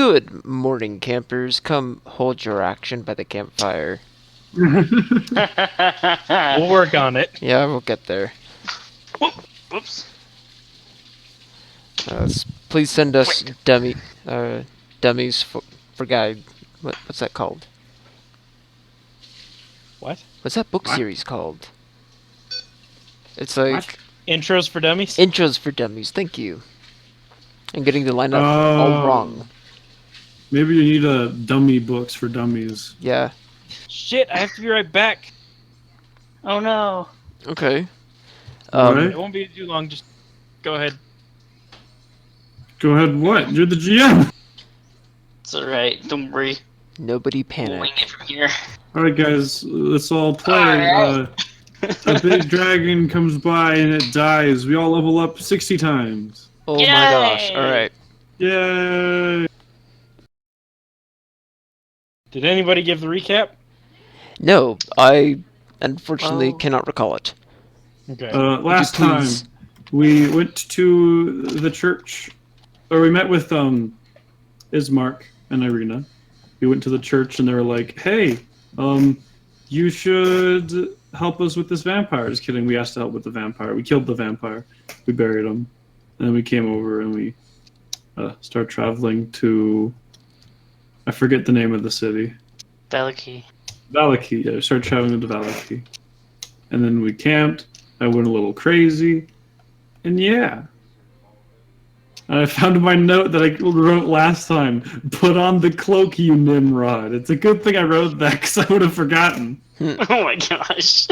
Good morning, campers. Come hold your action by the campfire. We'll work on it. Yeah, we'll get there. Whoops. Please send us dummies for guide. What's that called? What? What's that book What? series called? It's like What? Intros for dummies? Intros for Dummies. Thank you. I'm getting the lineup all wrong. Maybe you need a dummy books for dummies. Yeah. Shit, I have to be right back. Oh no. Okay. Alright. It won't be too long, just go ahead. Go ahead, what? You're the GM! It's alright. Don't worry. Nobody We'll wing panic. it from here. Alright guys, let's all play. Alright. A big dragon comes by and it dies. We all level up 60 times. Oh my Yay! gosh. Alright. Yay! Did anybody give the recap? No, I unfortunately Oh. cannot recall it. Okay. Last Would you time, please? we went to the church, or we met with Ismark and Irena. We went to the church and they were like, "Hey, you should help us with this vampire." Just kidding. We asked to help with the vampire. We killed the vampire. We buried him, and then we came over and we started traveling to. I forget the name of the city. Vallaki. Vallaki. Yeah, we started traveling to Vallaki, and then we camped. I went a little crazy, and yeah. I found my note that I wrote last time. Put on the cloak, you Nimrod. It's a good thing I wrote that because I would have forgotten. Oh my gosh.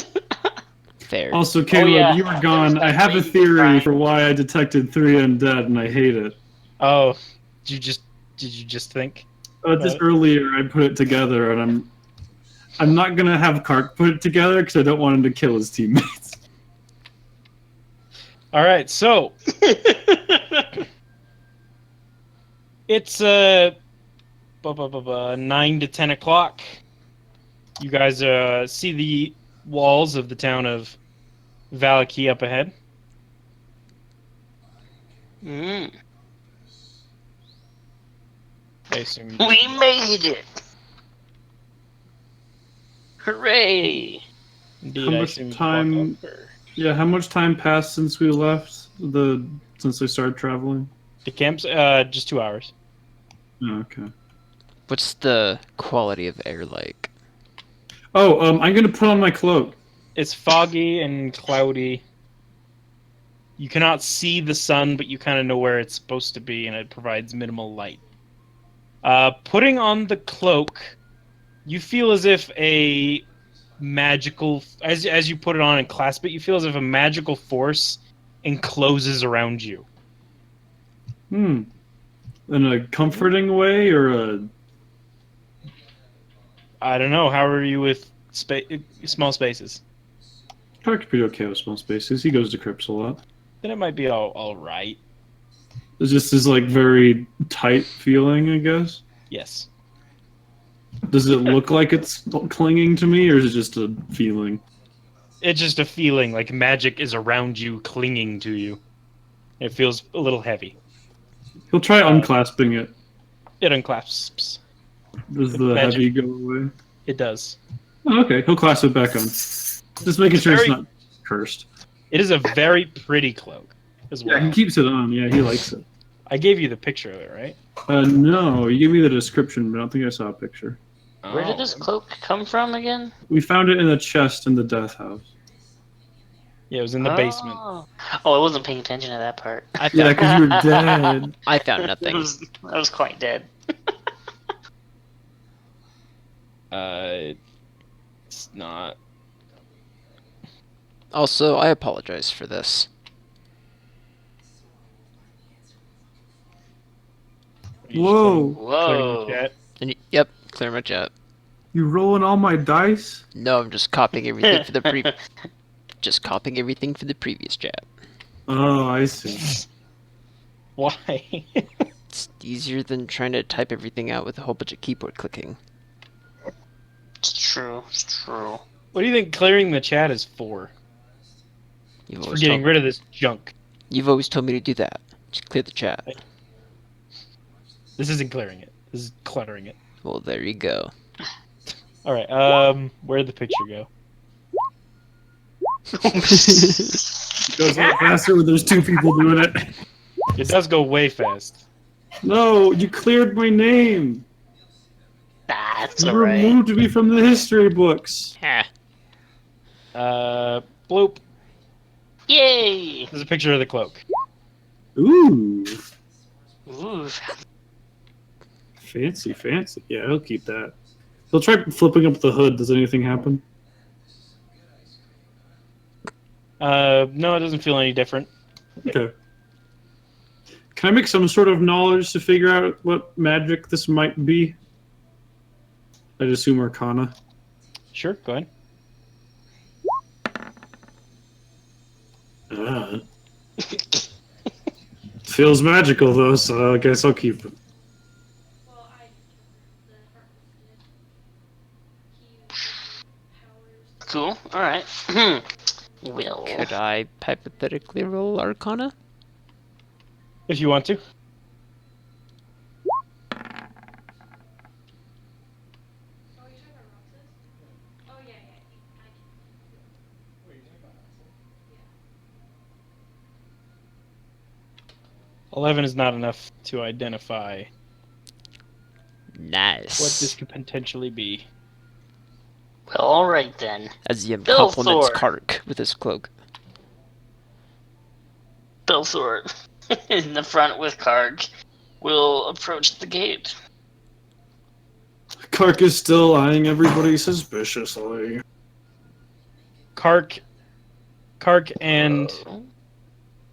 Fair. Also, Caleb, yeah. you were gone. I have a theory for why I detected 3 undead, and I hate it. Oh, did you just think? Just earlier, I put it together, and I'm not gonna have Kark put it together because I don't want him to kill his teammates. All right, so it's 9 to 10 o'clock. You guys see the walls of the town of Vallaki up ahead. Mm. I assume. We made it! Hooray! Indeed, How I much assume you time- walk up, or- Yeah, how much time passed since we left? Since I started traveling? The camp's just 2 hours. Oh, okay. What's the quality of air like? Oh, I'm gonna put on my cloak. It's foggy and cloudy. You cannot see the sun, but you kind of know where it's supposed to be, and it provides minimal light. Putting on the cloak, you feel as if a magical, as you put it on and clasp it, you feel as if a magical force encloses around you. In a comforting way, or a... I don't know. How are you with small spaces? Kark's pretty okay with small spaces. He goes to crypts a lot. Then it might be all right. It's just this, like, very tight feeling, I guess. Yes. Does it look like it's clinging to me, or is it just a feeling? It's just a feeling like magic is around you, clinging to you. It feels a little heavy. He'll try unclasping it. It unclasps. Does the Magic. heavy go away? It does. Oh, okay, he'll clasp it back on. Just making sure it's not cursed. It is a very pretty cloak as well. Yeah, he keeps it on. Yeah, he likes it. I gave you the picture of it, right? No, you gave me the description, but I don't think I saw a picture. Where did this cloak come from again? We found it in a chest in the death house. Yeah, it was in the basement. Oh, I wasn't paying attention to that part. I Yeah, found, because you were dead. I found I nothing. was quite dead. It's not. Also, I apologize for this. Whoa. Whoa. Yep, clear my chat. You rolling all my dice? No, I'm just copying everything for the just copying everything for the previous chat. Oh, I see. Why? It's easier than trying to type everything out with a whole bunch of keyboard clicking. It's true. It's true. What do you think clearing the chat is for? You've For always, getting told, rid of this junk. you've always told me to do that. Just clear the chat. This isn't clearing it. is cluttering it. Well, there you go. All right. Where'd the picture go? It goes a lot faster when there's two people doing it. It does go way fast. No, you cleared my name. That's You alright. removed me from the history books. Ah, Bloop. Yay! There's a picture of the cloak. Ooh, Ooh. fancy, fancy. Yeah, he'll keep that. He'll try flipping up the hood. Does anything happen? No, it doesn't feel any different. Okay. Can I make some sort of knowledge to figure out what magic this might be? I'd assume Arcana. Sure, go ahead. Feels magical though, so I guess I'll keep it. Cool. Alright. Will. could I hypothetically roll Arcana? If you want to. "11 is not enough to identify Nice. what this could potentially be. Well, alright then. As Yim Bill compliments Thor. Kark with his cloak. Belthor, in the front with Karg, will approach the gate. Kark is still eyeing everybody suspiciously. Kark and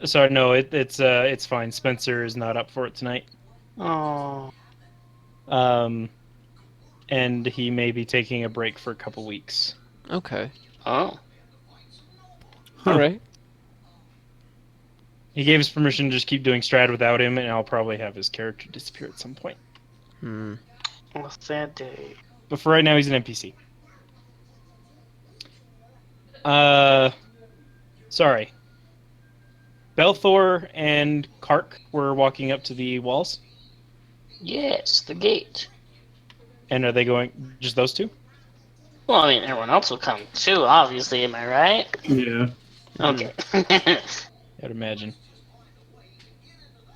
sorry, no, it's fine. Spencer is not up for it tonight. Oh. And he may be taking a break for a couple weeks. Okay. Oh. Huh. Alright. He gave us permission to just keep doing Strahd without him, and I'll probably have his character disappear at some point. Hmm. A sad day. But for right now, he's an NPC. Sorry. Belthor and Kark were walking up to the walls. Yes, the gate. And are they going just those two? Well, I mean, everyone else will come too, obviously, am I right? Yeah. Okay. I'd imagine.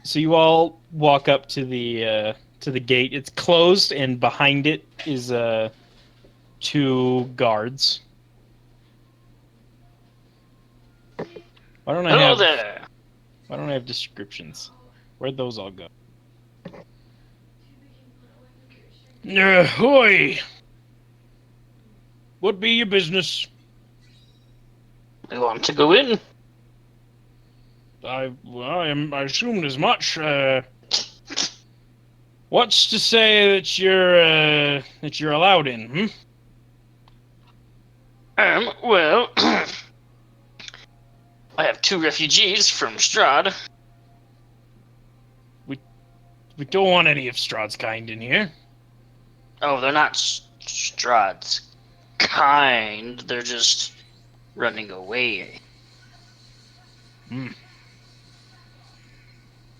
So you all walk up to the gate. It's closed, and behind it is two guards. Why don't I Hello have there. Why don't I have descriptions? Where'd those all go? Hoy! What be your business? We want to go in. I assumed as much. What's to say that you're allowed in? Well, I have two refugees from Strahd. We don't want any of Strahd's kind in here. Oh, they're not Strahd's kind. They're just running away. And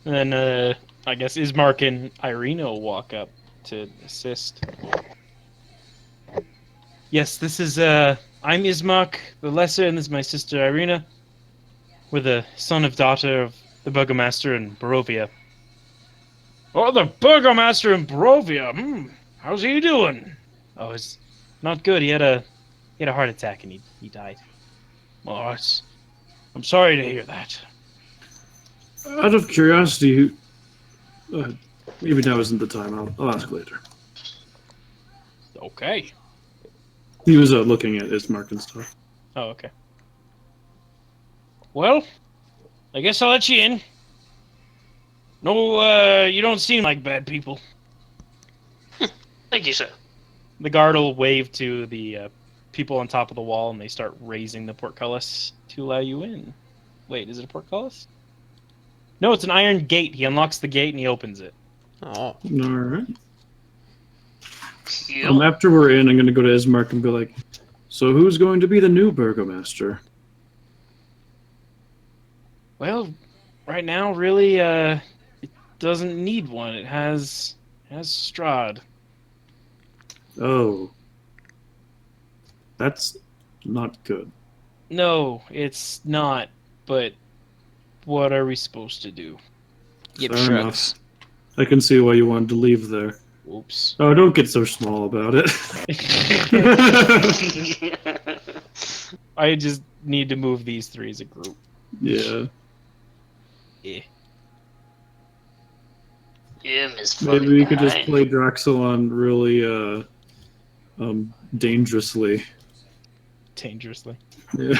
then I guess Ismark and Irena will walk up to assist. Yes, this is I'm Ismark the Lesser, and this is my sister Irena. We're the son of daughter of the Burgomaster in Barovia. Oh, the Burgomaster in Barovia. How's he doing? Oh, he's not good. He had a heart attack and he died. Oh, I'm sorry to hear that. Out of curiosity, maybe now isn't the time. I'll ask later. Okay. He was looking at Ismark and stuff. Oh, okay. Well, I guess I'll let you in. No, you don't seem like bad people. Thank you, sir. The guard will wave to the people on top of the wall, and they start raising the portcullis to allow you in. Wait, is it a portcullis? No, it's an iron gate. He unlocks the gate and he opens it. Oh. All right. Cute. After we're in, I'm going to go to Ismark and be like, so who's going to be the new Burgomaster? Well, right now, really, it doesn't need one. It has as Strahd. Oh. That's not good. No, it's not. But what are we supposed to do? Give Fair shrugs. enough. I can see why you wanted to leave there. Oops. Oh, don't get so small about it. I just need to move these three as a group. Yeah. Eh. You miss Maybe falling we could just behind. play Draxelon really dangerously. Dangerously. Yeah.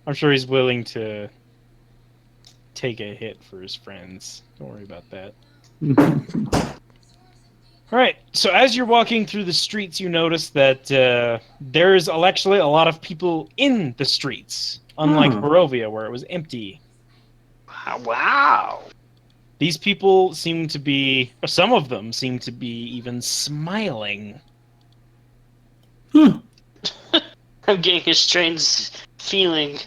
I'm sure he's willing to take a hit for his friends. Don't worry about that. All right. So as you're walking through the streets, you notice that there's actually a lot of people in the streets, unlike Huh. Barovia, where it was empty. Wow. These people seem to be, or some of them seem to be even smiling. Huh. I'm getting a strange feeling.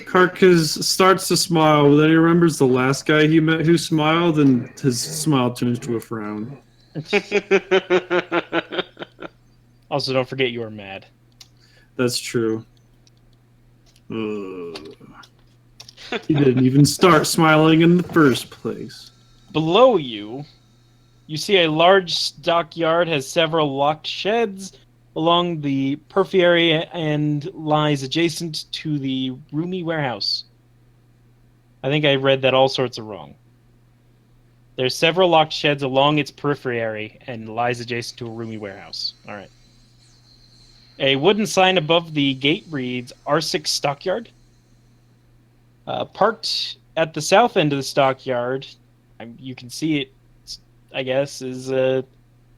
Carcass starts to smile, but then he remembers the last guy he met who smiled, and his smile turns to a frown. Also, don't forget you are mad. That's true. He didn't even start smiling in the first place. Below you, you see a large stockyard has several locked sheds along the periphery and lies adjacent to the roomy warehouse. I think I read that all sorts of wrong. There's several locked sheds along its periphery and lies adjacent to a roomy warehouse. All right. A wooden sign above the gate reads R6 Stockyard. Parked at the south end of the stockyard, you can see it, I guess, is a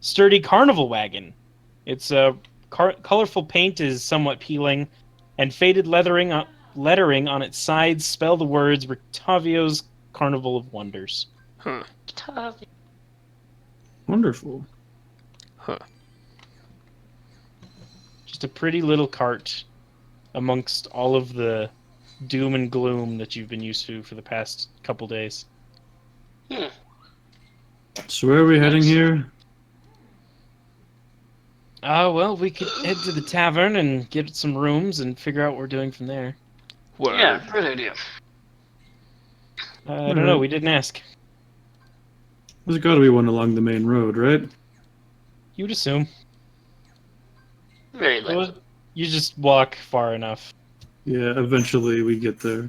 sturdy carnival wagon. Its colorful paint is somewhat peeling, and faded lettering on its sides spell the words Rictavio's Carnival of Wonders. Huh. Wonderful. Huh. Just a pretty little cart amongst all of the doom and gloom that you've been used to for the past couple days. So where are we heading here? Well, we could head to the tavern and get some rooms and figure out what we're doing from there. Word. Yeah, good idea. I don't know, we didn't ask. There's got to be one along the main road, right? You'd assume. Very likely. You just walk far enough. Yeah, eventually we get there.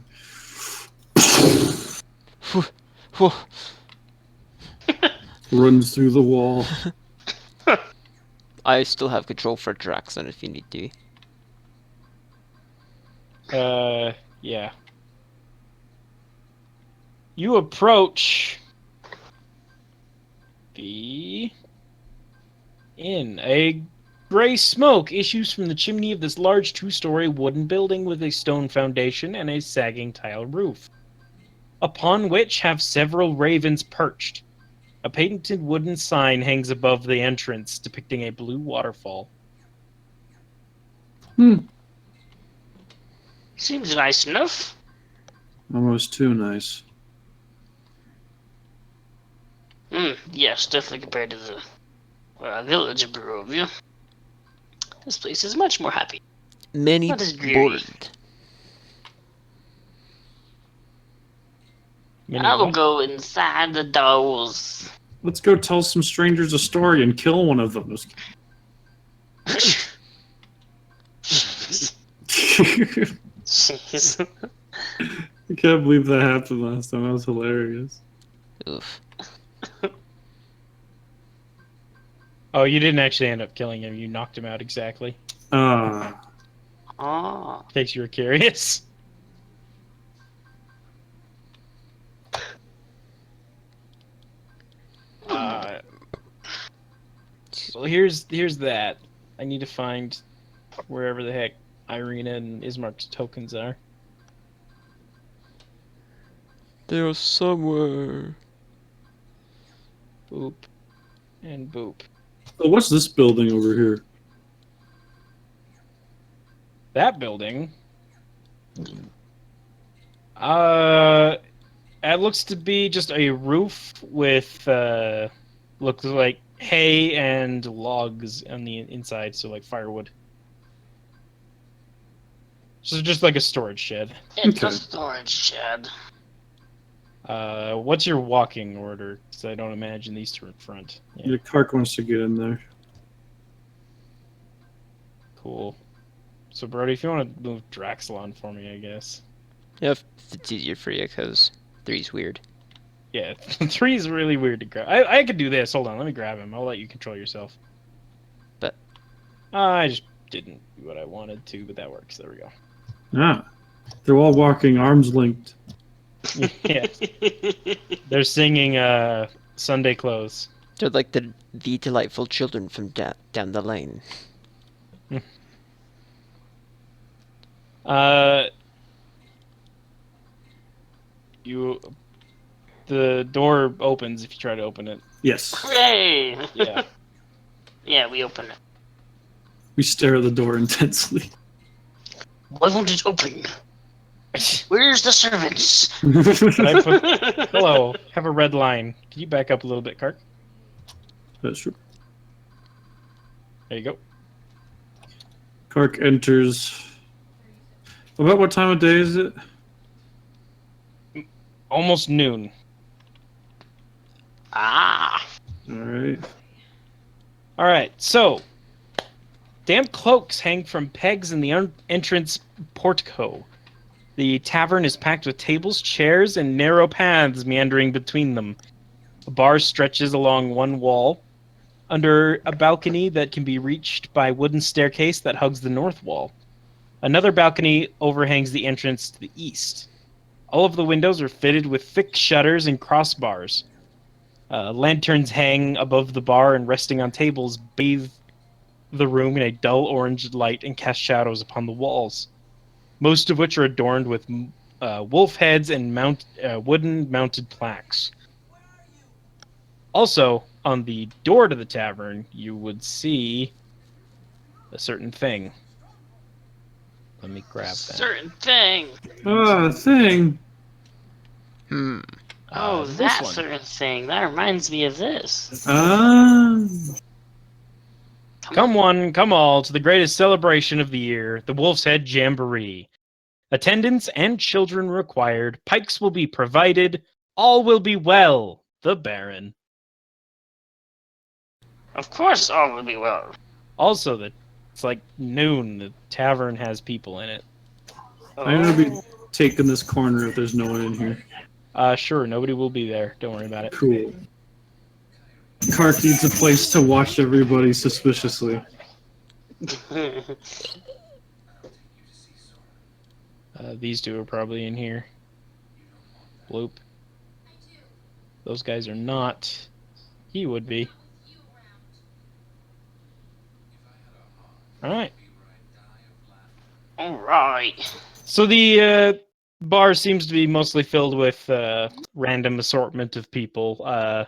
Whew. Runs through the wall. I still have control for Draxon if you need to. Yeah. You approach the inn. A gray smoke issues from the chimney of this large two-story wooden building with a stone foundation and a sagging tile roof, upon which have several ravens perched. A painted wooden sign hangs above the entrance depicting a blue waterfall. Seems nice enough. Almost too nice. Yes, definitely compared to the village of Barovia. This place is much more happy. Many Not as dreary. bored. I will go inside the doors. Let's go tell some strangers a story and kill one of them. Jeez. I can't believe that happened last time. That was hilarious. Oof. Oh, you didn't actually end up killing him. You knocked him out exactly. Ah. Ah. In case you were curious. Well, here's that. I need to find wherever the heck Irena and Ismark's tokens are. They're somewhere. Boop. And boop. So what's this building over here? That building. It looks to be just a roof with looks like hay and logs on the inside, so like firewood. So just like a storage shed. It's a Okay. storage shed. What's your walking order? Because I don't imagine these two are in front. Yeah, The Kark wants to get in there. cool. So Brody, if you want to move Draxelon for me, I guess. If it's easier for you, because 3's weird. Yeah, 3 is really weird to grab. I could do this. Hold on, let me grab him. I'll let you control yourself. But I just didn't do what I wanted to, but that works. There we go. Ah. They're all walking arms linked. Yeah, they're singing Sunday Clothes. they're like the delightful children from down the lane. The door opens if you try to open it. Yes. Hooray! Yeah. Yeah, we open it. We stare at the door intensely. Why won't it open? Where's the servants? I put, hello, have a red line. Can you back up a little bit, Kark? That's true. There you go. Kark enters. About what time of day is it? Almost noon. Ah. Alright. Alright, so damp cloaks hang from pegs in the entrance portico. The tavern is packed with tables, chairs, and narrow paths meandering between them. A bar stretches along one wall, under a balcony that can be reached by a wooden staircase that hugs the north wall. Another balcony overhangs the entrance to the east. All of the windows are fitted with thick shutters and crossbars. Lanterns hang above the bar and resting on tables bathe the room in a dull orange light and cast shadows upon the walls, most of which are adorned with wolf heads and wooden mounted plaques. Also, on the door to the tavern, you would see a certain thing. Let me grab that. Certain thing. Ah, thing. Oh, This that one. certain thing. That reminds me of this. Ah. Come one, come all, to the greatest celebration of the year, the Wolf's Head Jamboree. Attendants and children required. Pikes will be provided. All will be well. The Baron. Of course, all will be well. Also, it's like noon. The tavern has people in it. I'm gonna be taking this corner if there's no one in here. Sure, nobody will be there. Don't worry about it. Cool. Kark needs a place to watch everybody suspiciously. These two are probably in here. Bloop. Those guys are not. He would be. Alright. Alright. So the bar seems to be mostly filled with random assortment of people.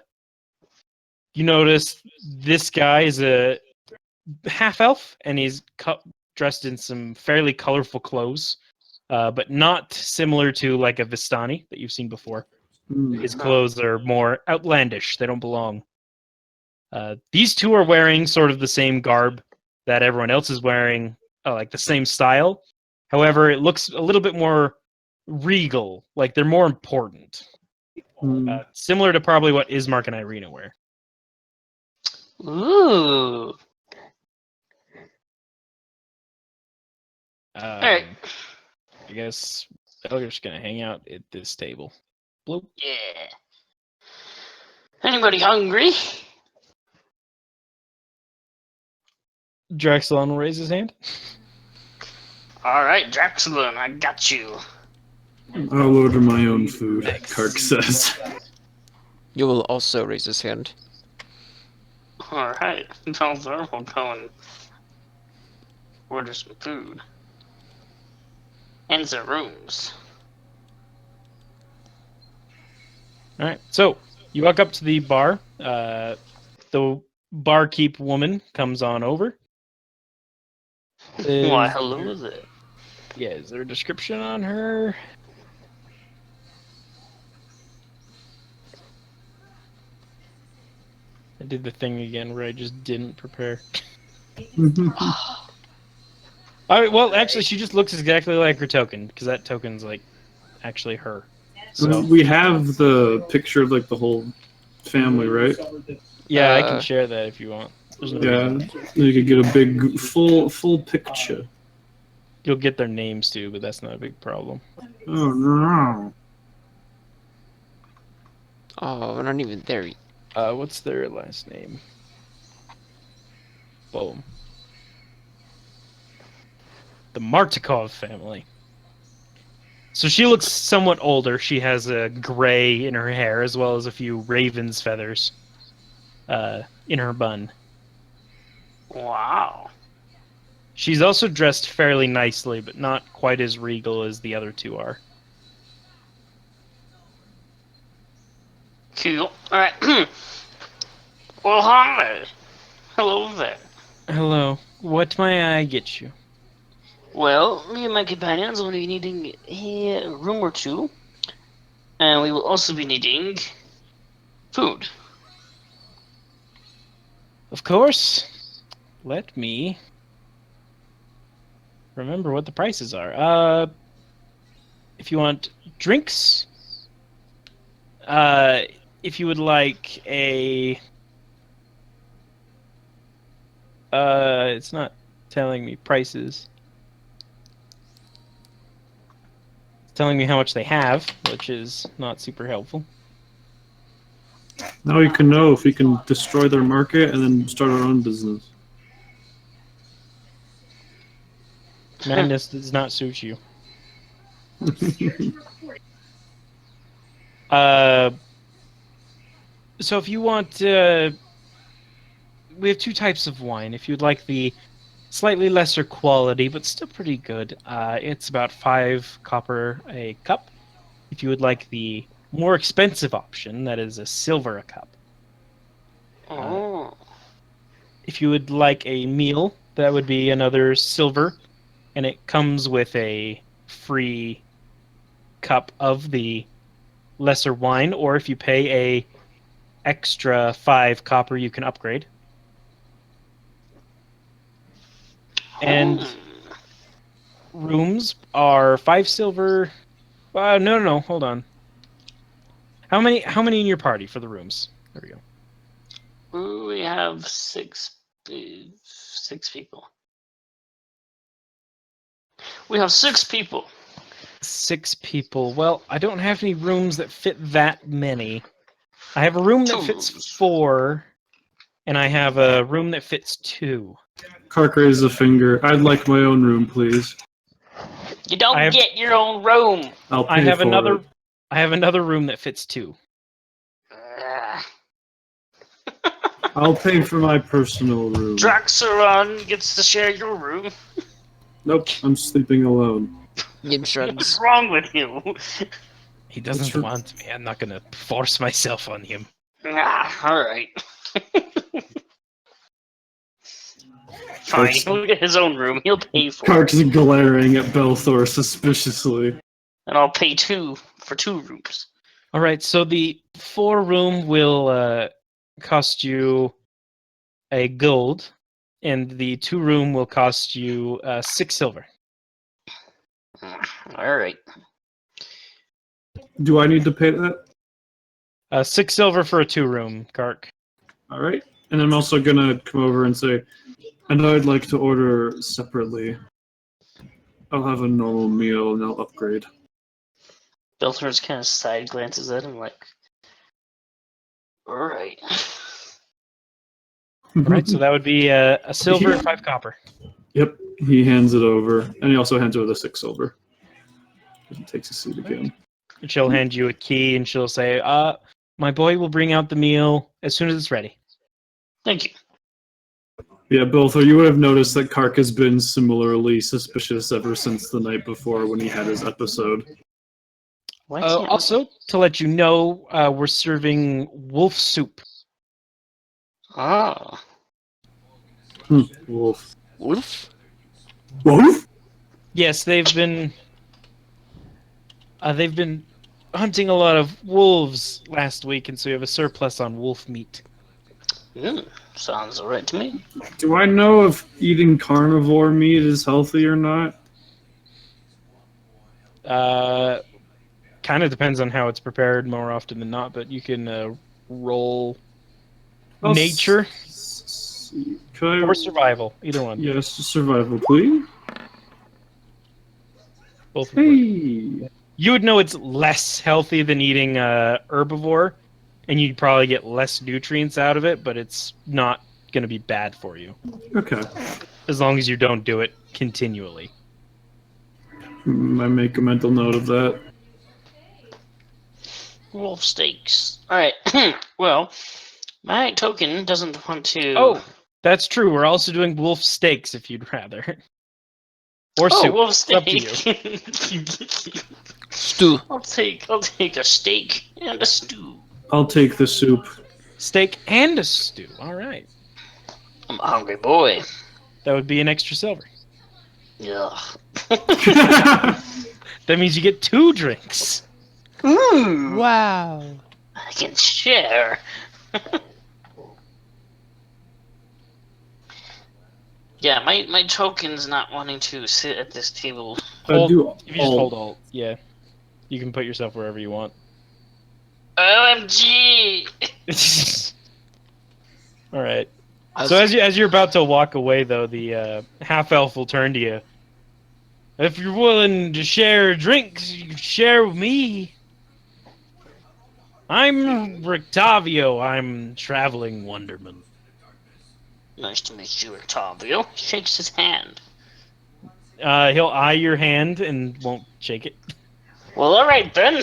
You notice this guy is a half-elf, and he's dressed in some fairly colorful clothes, but not similar to like a Vistani that you've seen before. His clothes are more outlandish. They don't belong. These two are wearing sort of the same garb that everyone else is wearing, like the same style. However, it looks a little bit more regal, like they're more important. Similar to probably what Ismark and Irena wear. Ooh. I guess Elgar's gonna hang out at this table. Bloop. Yeah. Anybody hungry? Draxelon will raise his hand. Alright, Draxelon, I got you. I'll order my own food, Kark says. You will also raise his hand. Alright, Velver will go and order some food. And some rooms. Alright, so you walk up to the bar. The barkeep woman comes on over. Why, hello there. Yeah, is there a description on her? I did the thing again where I just didn't prepare. Well, actually, she just looks exactly like her token, because that token's, like, actually her. So, we have the picture of like the whole family, right? yeah, I can share that if you want. There's no reason. Yeah, you could get a big full picture. You'll get their names too, but that's not a big problem. Oh no! Oh, we're not even there. What's their last name? Boom. The Martikov family. So she looks somewhat older. She has a gray in her hair, as well as a few raven's feathers in her bun. Wow. She's also dressed fairly nicely, but not quite as regal as the other two are. Cool. Alright. Well, hi. Hello there. Hello. What may I get you? Well, me and my companions will be needing a room or two. And we will also be needing food. Of course. Let me remember what the prices are. If you want drinks, if you would like a, it's not telling me prices. It's telling me how much they have, which is not super helpful. Now we can know if we can destroy their market and then start our own business. Madness does not suit you. So if you want, we have two types of wine. If you'd like the slightly lesser quality, but still pretty good, it's about 5 copper a cup. If you would like the more expensive option, that is a silver a cup. Oh. If you would like a meal, that would be another silver, and it comes with a free cup of the lesser wine, or if you pay a extra 5 copper, you can upgrade. And rooms are 5 silver. No, hold on. How many in your party for the rooms? There we go. We have six people. We have 6 people. 6 people. Well, I don't have any rooms that fit that many. I have a room that 2 fits rooms. 4, and I have a room that fits 2. Kark raises a finger. I'd like my own room, please. You don't get your own room. I'll pay I have for another. it. I have another room that fits 2. I'll pay for my personal room. Draxeron gets to share your room. Nope, I'm sleeping alone. Yin What's shrugs. wrong with you? He doesn't want me. I'm not gonna force myself on him. Alright. Fine, he'll get his own room. He'll pay for it. Kark's glaring at Belthor suspiciously. And I'll pay 2 for 2 rooms. All right. So the 4 room will cost you a gold, and the 2 room will cost you 6 silver. Alright. Do I need to pay that? 6 silver for a 2 room, Kark. Alright. And I'm also gonna come over and say, and I'd like to order separately. I'll have a normal meal and I'll upgrade. Belthor's kind of side glances at him like, alright. All right. So that would be a silver and 5 copper. Yep, he hands it over. And he also hands over the 6 silver. He takes a seat again. And she'll hand you a key, and she'll say, my boy will bring out the meal as soon as it's ready. Thank you. Yeah, Belthor, you would have noticed that Kark has been similarly suspicious ever since the night before when he had his episode. Also, to let you know, we're serving wolf soup. Ah. Wolf. Wolf? Wolf? Yes, they've been hunting a lot of wolves last week, and so we have a surplus on wolf meat. Sounds alright to me. Do I know if eating carnivore meat is healthy or not? Kind of depends on how it's prepared more often than not, but you can roll I'll nature Could I? or survival, either one. Yes, survival, please. Both would work. Hey. You would know it's less healthy than eating herbivore, and you'd probably get less nutrients out of it, but it's not going to be bad for you. Okay. As long as you don't do it continually. I make a mental note of that. Wolf steaks. Alright, well, my token doesn't want to... Oh, that's true. We're also doing wolf steaks if you'd rather. Or Oh, soup. wolf It's up to you. steak! Stew. I'll take a steak and a stew. I'll take the soup. Steak and a stew. All right. I'm a hungry boy. That would be an extra silver. Yeah. That means you get 2 drinks. Ooh, Wow. I can share. Yeah, my token's not wanting to sit at this table. Hold, do if you just hold Alt, yeah. You can put yourself wherever you want. OMG! All right. So as you're about to walk away, though, the half-elf will turn to you. If you're willing to share drinks, you can share with me. I'm Rictavio. I'm traveling wonderman. Nice to meet you, Octavio. Shakes his hand. He'll eye your hand and won't shake it. Well, alright then.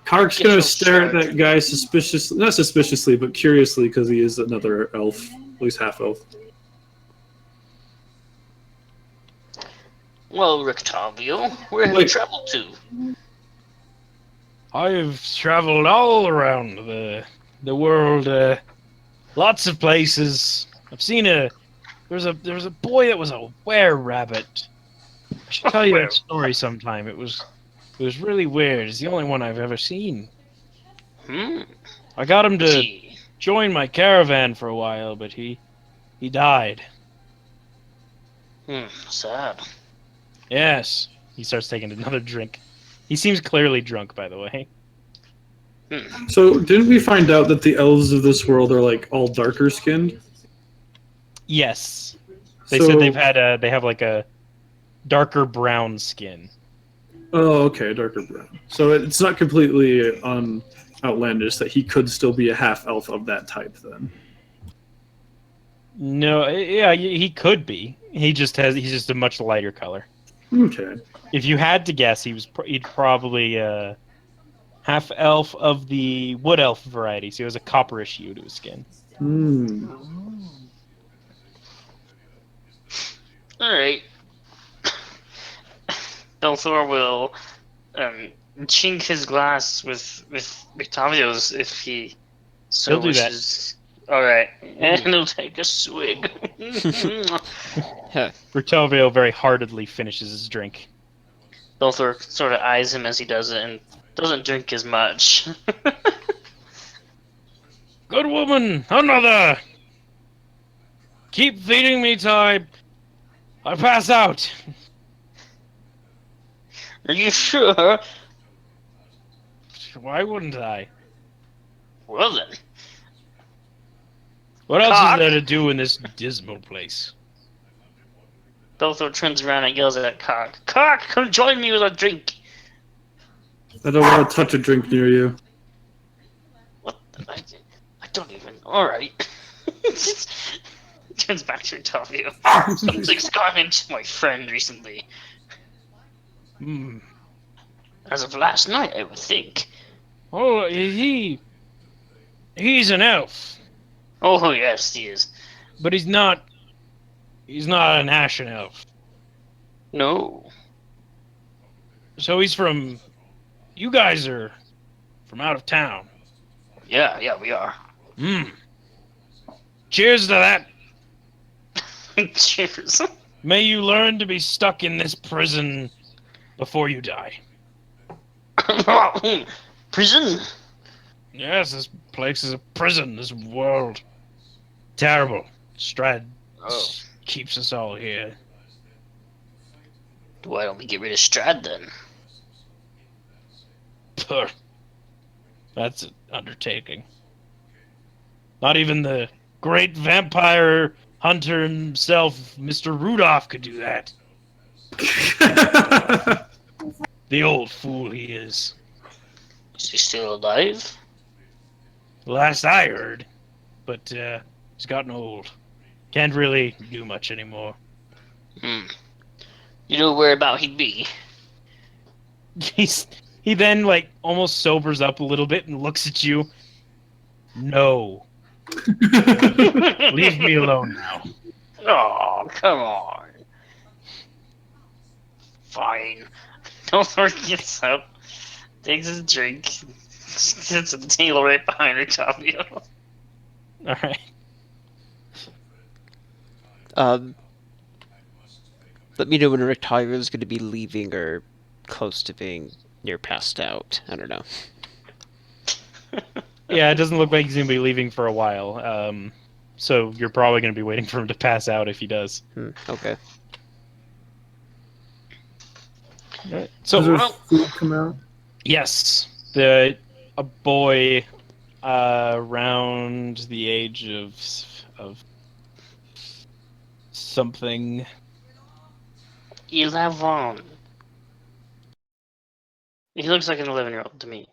Kark's gonna stare at that guy suspiciously, not suspiciously, but curiously, because he is another elf, at least half elf. Well, Rictavio, where have you Wait. traveled to? I've traveled all around the world, lots of places. I've seen there was a boy that was a were-rabbit. I should tell you that story sometime. It was really weird. It's the only one I've ever seen. I got him to Gee. join my caravan for a while, but he died. Sad. Yes. He starts taking another drink. He seems clearly drunk, by the way. So, didn't we find out that the elves of this world are like all darker skinned? Yes. They said they have like a darker brown skin. Oh, okay, darker brown. So it's not completely outlandish that he could still be a half elf of that type, then. No, yeah, he could be. He's just a much lighter color. Okay. If you had to guess, he'd probably half elf of the wood elf variety. So he has a copperish hue to his skin. Alright. Belthor will chink his glass with Octavio's if he so He'll do that. wishes. Alright. And he'll take a swig. Bertovio very heartedly finishes his drink. Belthor sort of eyes him as he does it and doesn't drink as much. Good woman, another! Keep feeding me till I pass out. Are you sure? Why wouldn't I? Well then. What else Cock. is there to do in this dismal place? Belthor turns around and yells at Cock. Cock, come join me with a drink. I don't want to touch a drink near you. What? I don't even. Alright. Turns back to Octavio. Something's gone into my friend recently. As of last night, I would think. Oh, he's an elf, Oh yes, he is. but he's not an ashen elf. No. So he's from. You guys are from out of town. Yeah, we are. Cheers to that. Cheers. May you learn to be stuck in this prison before you die. Prison? Yes, this place is a prison, this world. Terrible. Strahd Oh. keeps us all here. Why don't we get rid of Strahd then? Puh. That's an undertaking. Not even the great vampire hunter himself, Mr. Rudolph, could do that. The old fool he is. Is he still alive? Last I heard. But he's gotten old. Can't really do much anymore. You know whereabout he'd be? He then like almost sobers up a little bit and looks at you. No. Leave me alone now. Oh, come on. Fine. Belthor gets up, takes his drink, sits at the table right behind Octavio. Alright. Let me know when Octavio is going to be leaving or close to being near passed out. I don't know. Yeah, it doesn't look like he's going to be leaving for a while. So you're probably going to be waiting for him to pass out if he does. Okay. Right. Does So, there food come out? yes, a boy around the age of something. 11. He looks like an 11-year-old to me.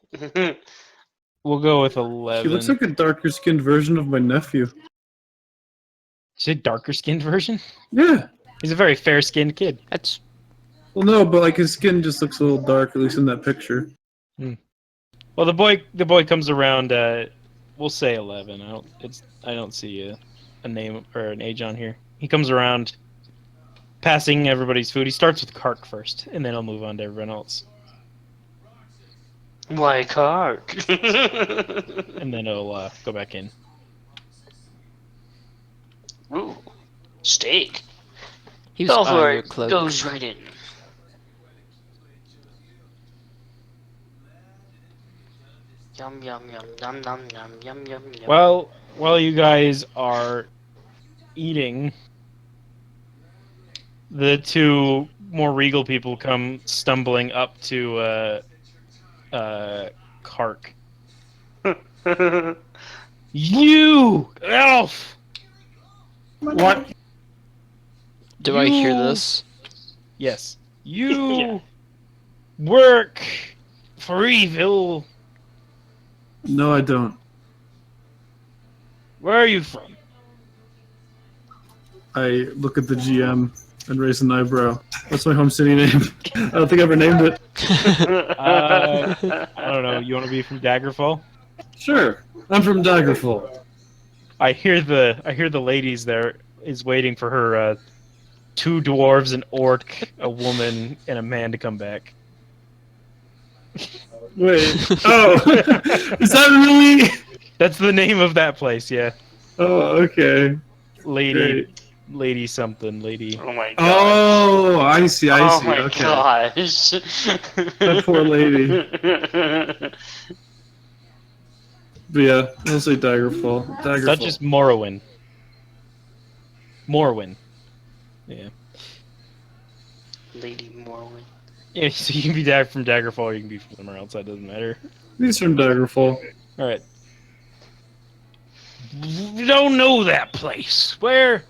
We'll go with 11. He looks like a darker skinned version of my nephew. Is it a darker skinned version? Yeah. He's a very fair skinned kid. That's Well, no, but like his skin just looks a little dark, at least in that picture. Well, the boy comes around. We'll say 11. I don't see a name or an age on here. He comes around, passing everybody's food. He starts with Kark first, and then he'll move on to everyone else. Why, Kark? And then he'll go back in. Ooh, steak. he was on your Belthor cloak. goes right in. Yum yum yum yum yum yum yum yum yum. Well, while you guys are eating, the two more regal people come stumbling up to Kark. You elf! What? Do I hear You- this? Yes. You Yeah. work for evil. No, I don't. Where are you from? I look at the GM and raise an eyebrow. That's my home city name. I don't think I ever named it. I don't know. You want to be from Daggerfall? Sure. I'm from Daggerfall. I hear the ladies there is waiting for her two dwarves, an orc, a woman, and a man to come back. Wait. Oh. Is that really? That's the name of that place, yeah. Oh, okay. Lady Great. something, lady. Oh my god. Oh, I see. I Oh see. my Okay. gosh. That poor lady. But yeah, I'll say Daggerfall. Daggerfall. That's just Morrowind. Morrowind. Yeah. Lady Morwen. Yeah, so you can be from Daggerfall or you can be from somewhere else, that doesn't matter. He's from Daggerfall. Alright. You don't know that place. Where's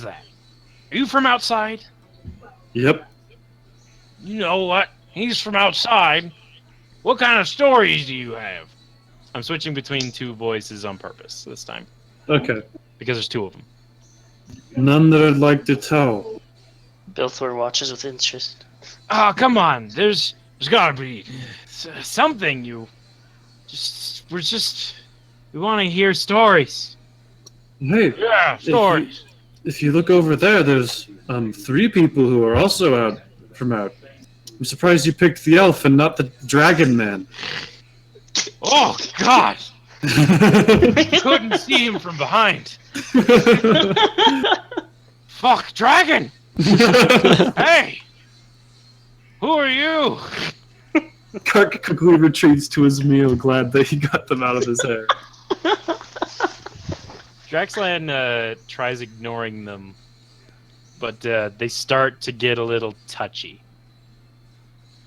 that? Are you from outside? Yep. You know what? He's from outside. What kind of stories do you have? I'm switching between two voices on purpose this time. Okay. Because there's two of them. None that I'd like to tell. Belthor watches with interest. Oh, come on. There's gotta be something you... We want to hear stories. Hey, Yeah, stories. if you look over there, there's 3 people who are also out. I'm surprised you picked the elf and not the dragon man. Oh, God. Couldn't see him from behind. Fuck, dragon! Hey! Who are you? Kark quickly retreats to his meal, glad that he got them out of his hair. Straxlan tries ignoring them, but they start to get a little touchy.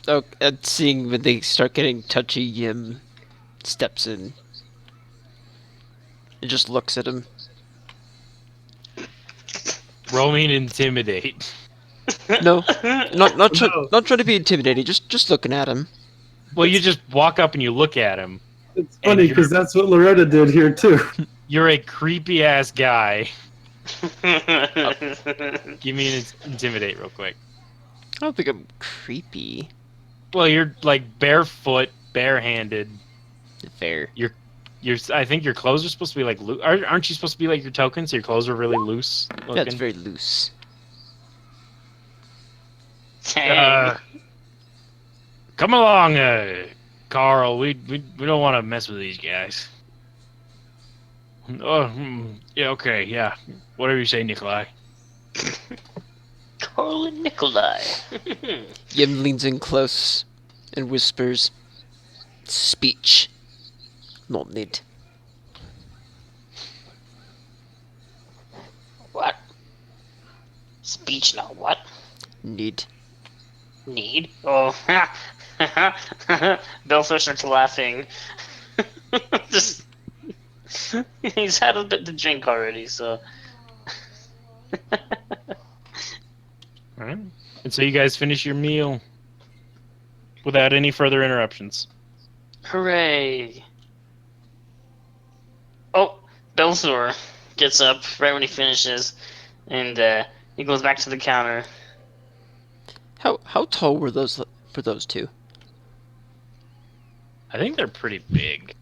Oh, and seeing when they start getting touchy, Yim steps in and just looks at him. Roll me an intimidate. No, not No. trying to be intimidating. Just looking at him. Well, you just walk up and you look at him. It's And funny you're- because that's what Loretta did here too. You're a creepy ass guy. Give me an intimidate real quick. I don't think I'm creepy. Well, you're like barefoot, barehanded. Fair. You're. I think your clothes are supposed to be like. Aren't you supposed to be like your tokens? So your clothes are really loose looking. Yeah, it's very loose. Come along, Carl. We don't want to mess with these guys. Oh, yeah, okay, yeah. Whatever you say, Nikolai. Carl and Nikolai. Yim leans in close and whispers, "Speech, not need." What? Speech, not what? Need. Need? Oh, Belfer starts laughing. Just, he's had a bit to drink already, so. Alright. And so you guys finish your meal without any further interruptions. Hooray! Oh, Belthor gets up right when he finishes, and he goes back to the counter. How tall were those for those two? I think they're pretty big.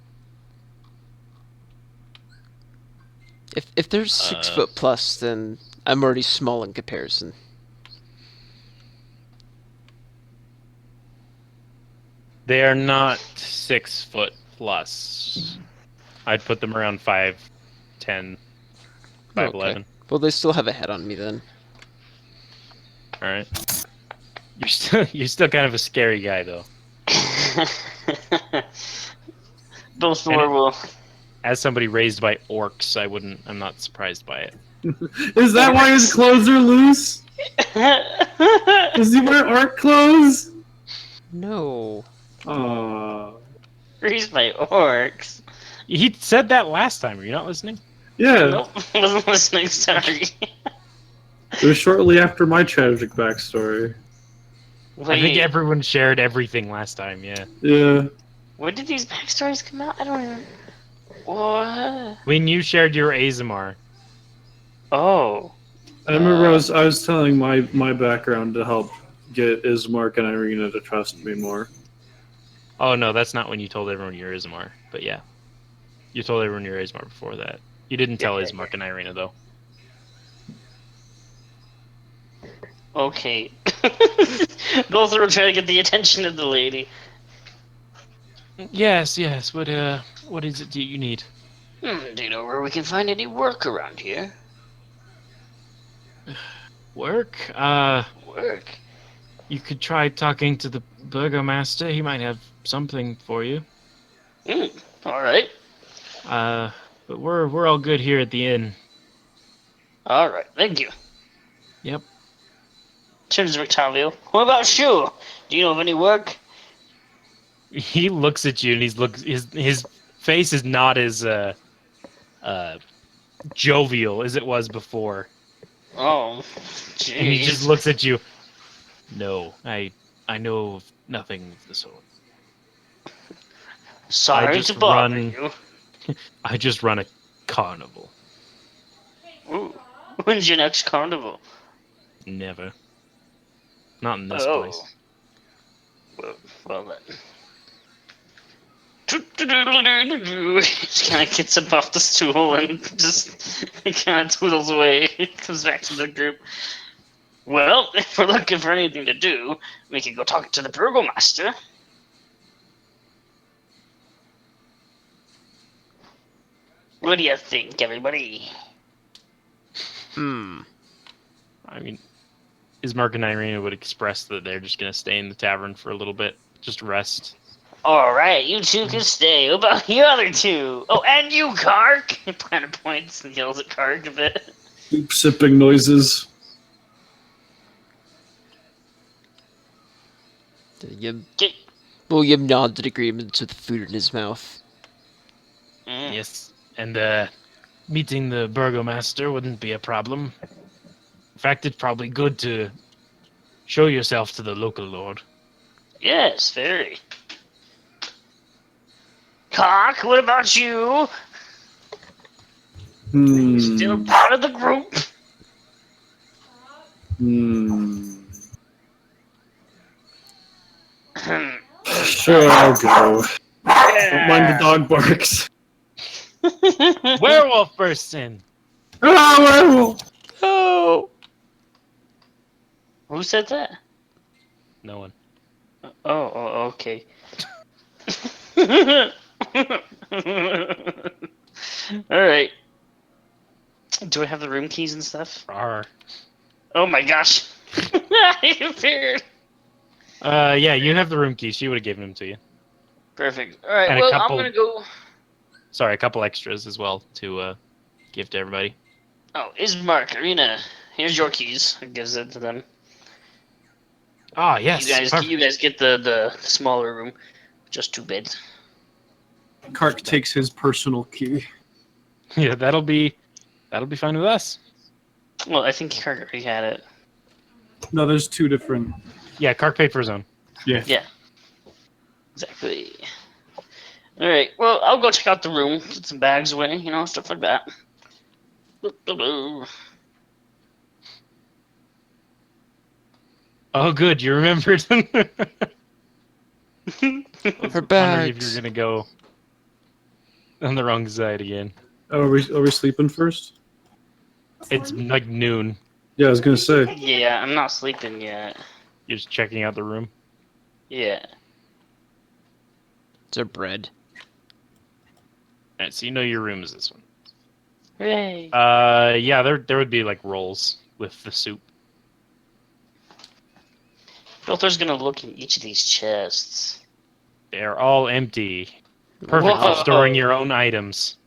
If they're 6 foot plus, then I'm already small in comparison. They are not 6 foot plus. I'd put them around 5'10", 5'11". Okay. Well, they still have a head on me then. All right. You're still kind of a scary guy though. Belthor will. As somebody raised by orcs, I'm not surprised by it. Is that why his clothes are loose? Does he wear orc clothes? No. Raised by orcs. He said that last time. Are you not listening? Yeah. Nope, wasn't listening, sorry. It was shortly after my tragic backstory. I think everyone shared everything last time, yeah. Yeah. When did these backstories come out? I don't even. What? When you shared your Azamar. Oh. I remember I was telling my background to help get Ismark and Irena to trust me more. Oh no, that's not when you told everyone your Azamar. But yeah. You told everyone your Azamar before that. You didn't tell Ismark and Irena though. Okay. Both are trying to get the attention of the lady. Yes. What is it you need? Do you know where we can find any work around here? Work? Work? You could try talking to the Burgomaster. He might have something for you. Alright. But we're all good here at the inn. Alright, thank you. Yep. Turns to Octavio. What about you? Do you know of any work? He looks at you and his face is not as jovial as it was before. Oh, jeez. And he just looks at you. No, I know of nothing of the sort. Sorry to bother you. I just run a carnival. Ooh. When's your next carnival? Never. Not in this place. Well then. Just kind of gets up off the stool and just kind of twiddles away. Comes back to the group. Well, if we're looking for anything to do, we can go talk to the Burgomaster. What do you think, everybody? I mean, Ismark and Irena would express that they're just going to stay in the tavern for a little bit. Just rest. Alright, you two can stay. What about you other two? Oh, and you, Kark! He kind of points and yells at Kark a bit. Soup sipping noises. Get... William nodded agreement with food in his mouth. Yes, and meeting the Burgomaster wouldn't be a problem. In fact, it's probably good to show yourself to the local lord. Yes, very. Kark, what about you? Still part of the group? Sure, I'll go. Don't mind the dog barks. Werewolf bursts in. Ah, werewolf! Oh! Who said that? No one. Oh, okay. Alright. Do I have the room keys and stuff? Arr. Oh my gosh. He appeared. Yeah, you have the room key. She would have given them to you. Perfect. Alright, And well, a couple- I'm gonna go. Sorry, a couple extras as well to give to everybody. Oh, Ismark, Irena, here's your keys. I gives it to them. Ah, yes. You guys get the smaller room. Just 2 beds. Kark takes his personal key. Yeah, that'll be fine with us. Well, I think Kark already had it. No, there's 2 different. Yeah, Kark paid for his own. Yeah. Yeah. Exactly. Alright, well, I'll go check out the room, get some bags away, stuff like that. Oh, good, you remembered. Her Wondering if bags. you're gonna go on the wrong side again. Oh, are we sleeping first? It's like noon. Yeah, I was gonna say. Yeah, I'm not sleeping yet. You're just checking out the room. Yeah. Is there bread? Alright, so you know your room is this one. Hooray. Yeah, there would be like rolls with the soup. Filter's gonna look in each of these chests. They're all empty. Perfect Whoa. for storing your own items.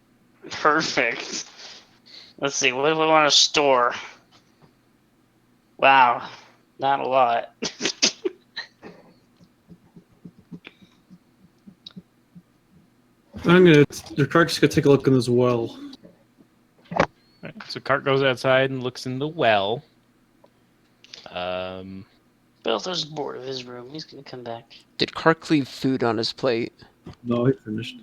Perfect. Let's see, what do we want to store? Wow, not a lot. Your Kark's gonna take a look in this well. Right, so Cart goes outside and looks in the well. Filter's bored of his room. He's gonna come back. Did Kark leave food on his plate? No, I finished.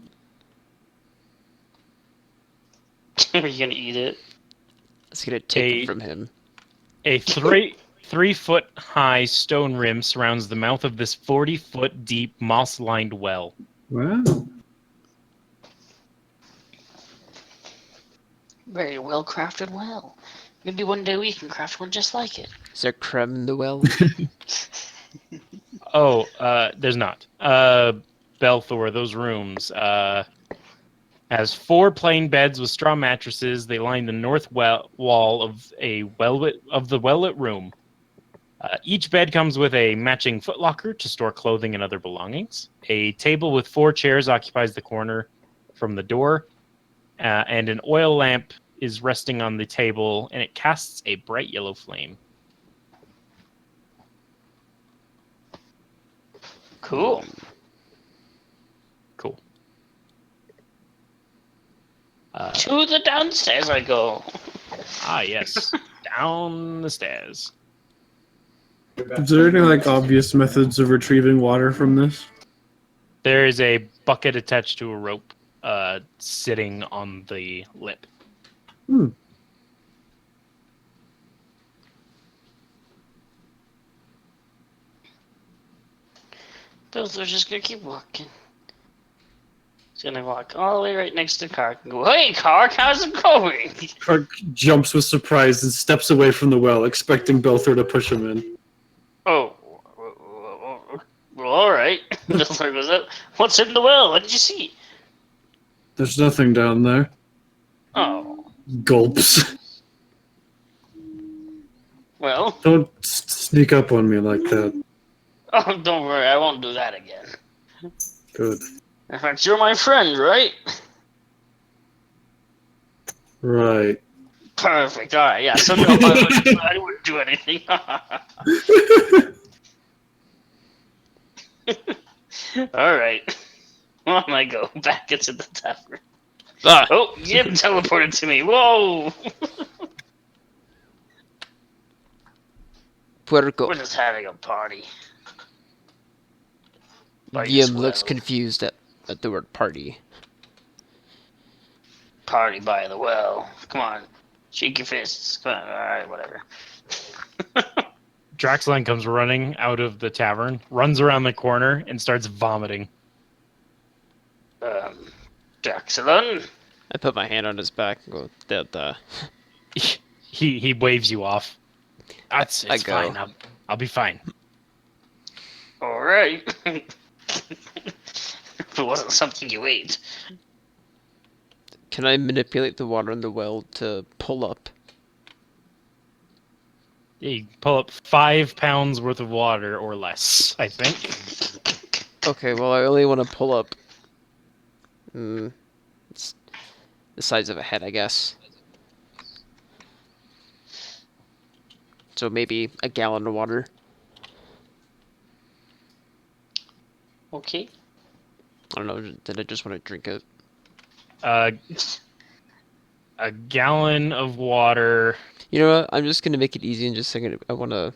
Are you gonna eat it? It's gonna take it from him. A 3-foot high stone rim surrounds the mouth of this 40-foot deep moss-lined well. Wow. Very well crafted well. Maybe one day we can craft one just like it. Is there creme in the well? Oh, there's not. Belthor, those rooms, has 4 plain beds with straw mattresses. They line the north wall of the well-lit room. Each bed comes with a matching footlocker to store clothing and other belongings. A table with 4 chairs occupies the corner from the door, and an oil lamp is resting on the table, and it casts a bright yellow flame. Cool. Cool. To the downstairs I go. Ah, yes. Down the stairs. Is there any obvious methods of retrieving water from this? There is a bucket attached to a rope sitting on the lip. Hmm. Filter's just gonna keep walking. He's gonna walk all the way right next to Kark and go, "Hey, Kark, how's it going?" Kark jumps with surprise and steps away from the well, expecting Belthor to push him in. Oh, well, all right. Filter goes up. What's in the well? What did you see? There's nothing down there. Oh, Gulps. well. Don't sneak up on me like that. Oh, don't worry. I won't do that again. Good. In fact, you're my friend, right? Right. Perfect. All right. Yeah. So no, I wouldn't do anything. All right. On I go back into the tavern. Ah, Oh, Yip teleported to me. Whoa! Puerco. We're just having a party. By this Yim looks well. confused at the word party. Party by the well. Come on. Shake your fists. Come on. Alright, whatever. Draxline comes running out of the tavern, runs around the corner, and starts vomiting. Draxilon? I put my hand on his back and go, the. He waves you off. It's I go. fine. I'll be fine. Alright. If it wasn't something you ate. Can I manipulate the water in the well to pull up? Yeah, you pull up 5 pounds worth of water or less, I think. Okay, well, I only want to pull up. It's the size of a head, I guess. So maybe a gallon of water. Okay. I don't know. Did I just want to drink it? A gallon of water. You know what? I'm just gonna make it easy and just say I want a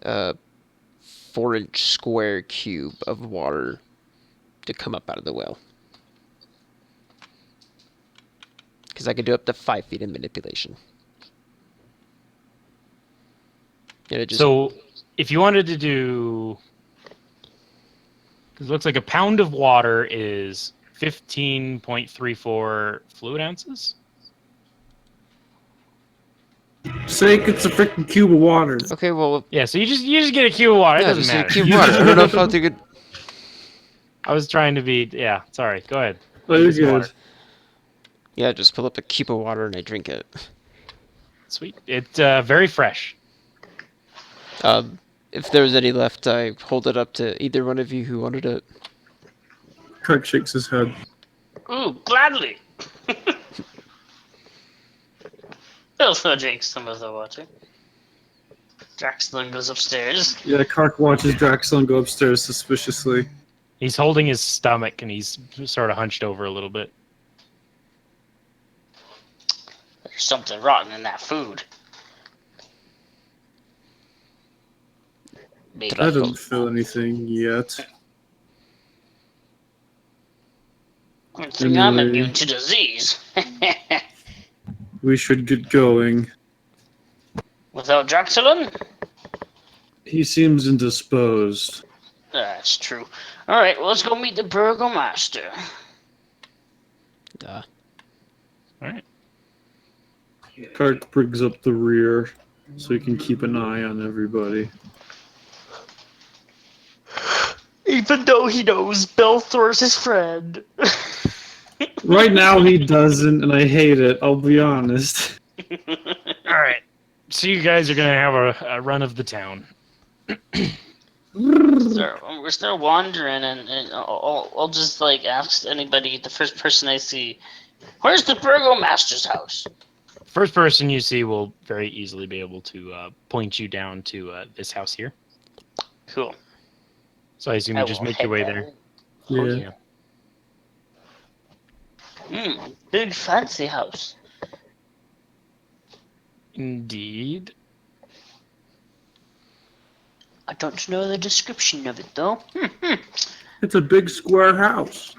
4-inch square cube of water to come up out of the well. Because I can do up to 5 feet in manipulation. And it just, So, if you wanted to do... Because it looks like a pound of water is 15.34 fluid ounces? Sake, it's a freaking cube of water. okay, well, Yeah, so you just get a cube of water. It yeah, doesn't just matter. a cube of water. I don't know if I'll do it. I was trying to be... Yeah, sorry. Go ahead. Oh, you're Use good. water. Yeah, just pull up a cube of water and I drink it. Sweet. It's very fresh. If there was any left, I hold it up to either one of you who wanted it. Craig shakes his head. Ooh, gladly. Also drinks some of the water. Draxilon goes upstairs. Yeah, Kark watches Draxilon go upstairs suspiciously. He's holding his stomach and he's sort of hunched over a little bit. There's something rotten in that food. Maybe. I didn't feel anything yet. Good thing I'm Anyway. immune to disease. We should get going. Without Draxilon? He seems indisposed. That's true. Alright, well, let's go meet the Burgomaster. Duh. Alright. Kark brings up the rear so he can keep an eye on everybody. Even though he knows Belthor's his friend. Right now he doesn't, and I hate it, I'll be honest. Alright. So you guys are going to have a run of the town. We're still wandering, and I'll just like ask anybody, the first person I see, where's the Burgomaster's house? First person you see will very easily be able to point you down to this house here. Cool. So I assume you just make your way there. Yeah. Big fancy house. Indeed. I don't know the description of it though. It's a big square house.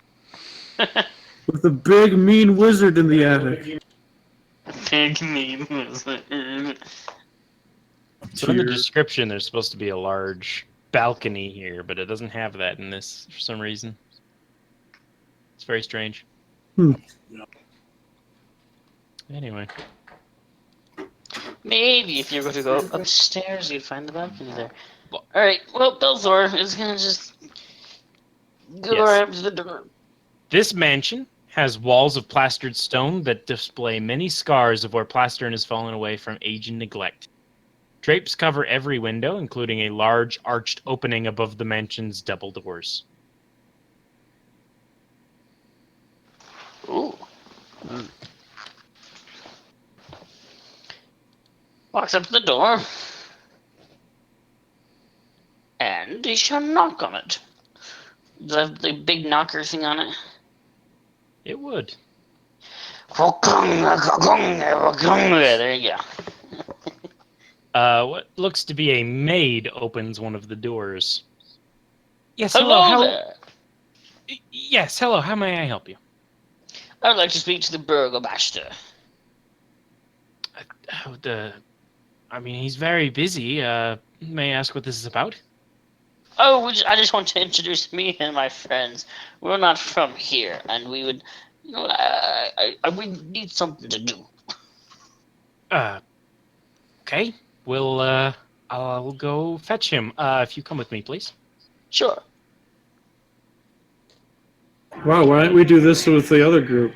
With a big mean wizard in the attic. Big mean wizard. So in the Cheers. description, there's supposed to be a large balcony here, but it doesn't have that in this for some reason. It's very strange. Anyway. Maybe if you're going to go upstairs, you'd find the balcony there. Alright, well, Belthor is going to just go Yes. right up to the door. This mansion has walls of plastered stone that display many scars of where plastering has fallen away from age and neglect. Drapes cover every window, including a large arched opening above the mansion's double doors. Ooh. Mm. Walks up to the door. And he shall knock on it. Does it have the big knocker thing on it? It would. There you go. What looks to be a maid opens one of the doors. Yes, Hello there. Yes, hello. How may I help you? I would like to speak to the Burgomaster. I mean, he's very busy. May I ask what this is about? Oh, I just want to introduce me and my friends. We're not from here, and we would, we need something to do. Okay. I'll go fetch him. If you come with me, please. Sure. Wow, why don't we do this with the other group?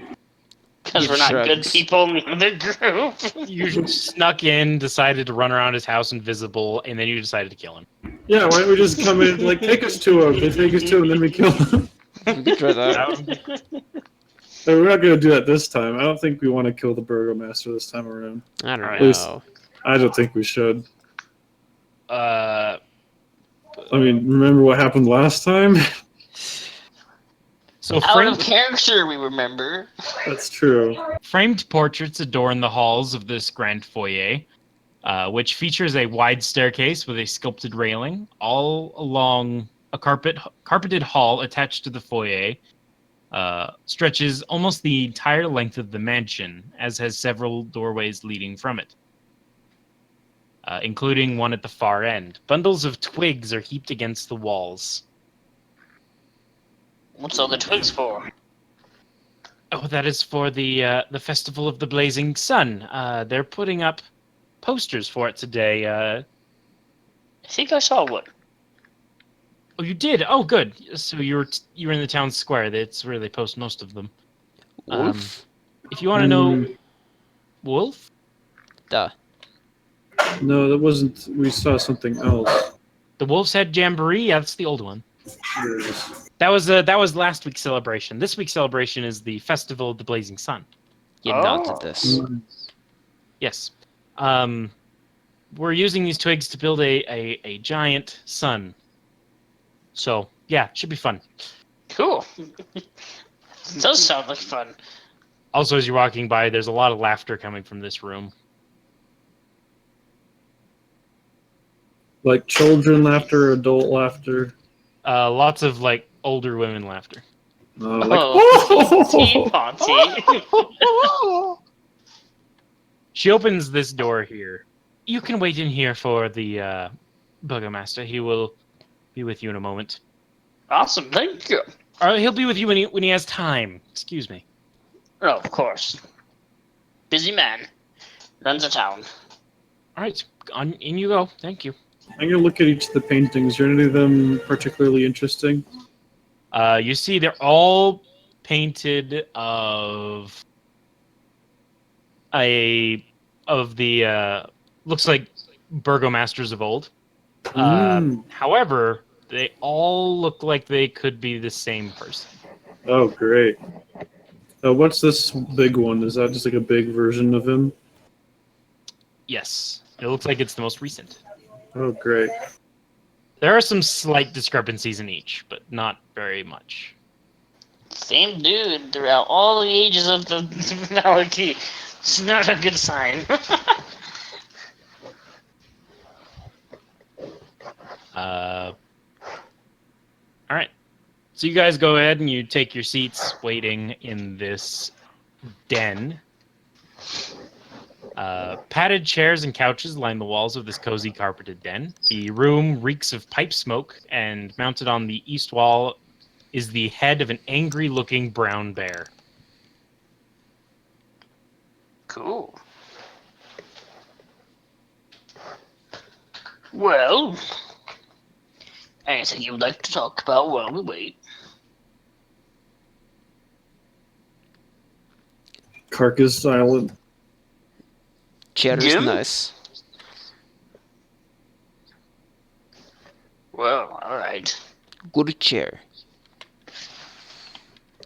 Because He we're not good shrugs. people in the group. You snuck in, decided to run around his house invisible, and then you decided to kill him. Yeah, why don't we just come in, like, take us to him, they take us to him, and then we kill him. We could try that. No, we're not going to do that this time. I don't think we want to kill the Burgomaster this time around. I don't Alright. know. I don't think we should. Uh, I mean, remember what happened last time? so Out of character, we remember. That's true. framed portraits adorn the halls of this grand foyer, which features a wide staircase with a sculpted railing, all along a carpeted hall attached to the foyer. Stretches almost the entire length of the mansion, as has several doorways leading from it, including one at the far end. Bundles of twigs are heaped against the walls. What's all the twigs for? Oh, that is for the Festival of the Blazing Sun. They're putting up posters for it today. I think I saw one. Oh, you did? Oh, good. So you were in the town square. That's where they post most of them. Wolf? If you want to know, Wolf? Duh. No, that wasn't. We saw something else. The Wolf's Head Jamboree? Yeah, that's the old one. There it is. That was last week's celebration. This week's celebration is the Festival of the Blazing Sun. You Oh. nodded this. Yes. We're using these twigs to build a giant sun. So, yeah, should be fun. Cool. Does sound like fun. Also, as you're walking by, there's a lot of laughter coming from this room. Like children laughter, adult laughter. Lots of, like, older women laughter. Teapotty. She opens this door here. You can wait in here for the Burgomaster. He will be with you in a moment. Awesome, thank you. He'll be with you when he has time. Excuse me. Oh, of course. Busy man. Runs a town. All right, in you go. Thank you. I'm gonna look at each of the paintings. Are any of them particularly interesting? You see, they're all painted of the looks like burgomasters of old. However, they all look like they could be the same person. Oh, great. What's this big one? Is that just like a big version of him? Yes, it looks like it's the most recent. Oh, great. There are some slight discrepancies in each, but not very much. Same dude throughout all the ages of the Vallaki. It's not a good sign. All right. So you guys go ahead and you take your seats waiting in this den. Padded chairs and couches line the walls of this cozy carpeted den. The room reeks of pipe smoke, and mounted on the east wall is the head of an angry-looking brown bear. Cool. Well, anything you'd like to talk about while we wait? Carcass Island. Cheddar's Jim? nice. Well, alright. Good chair.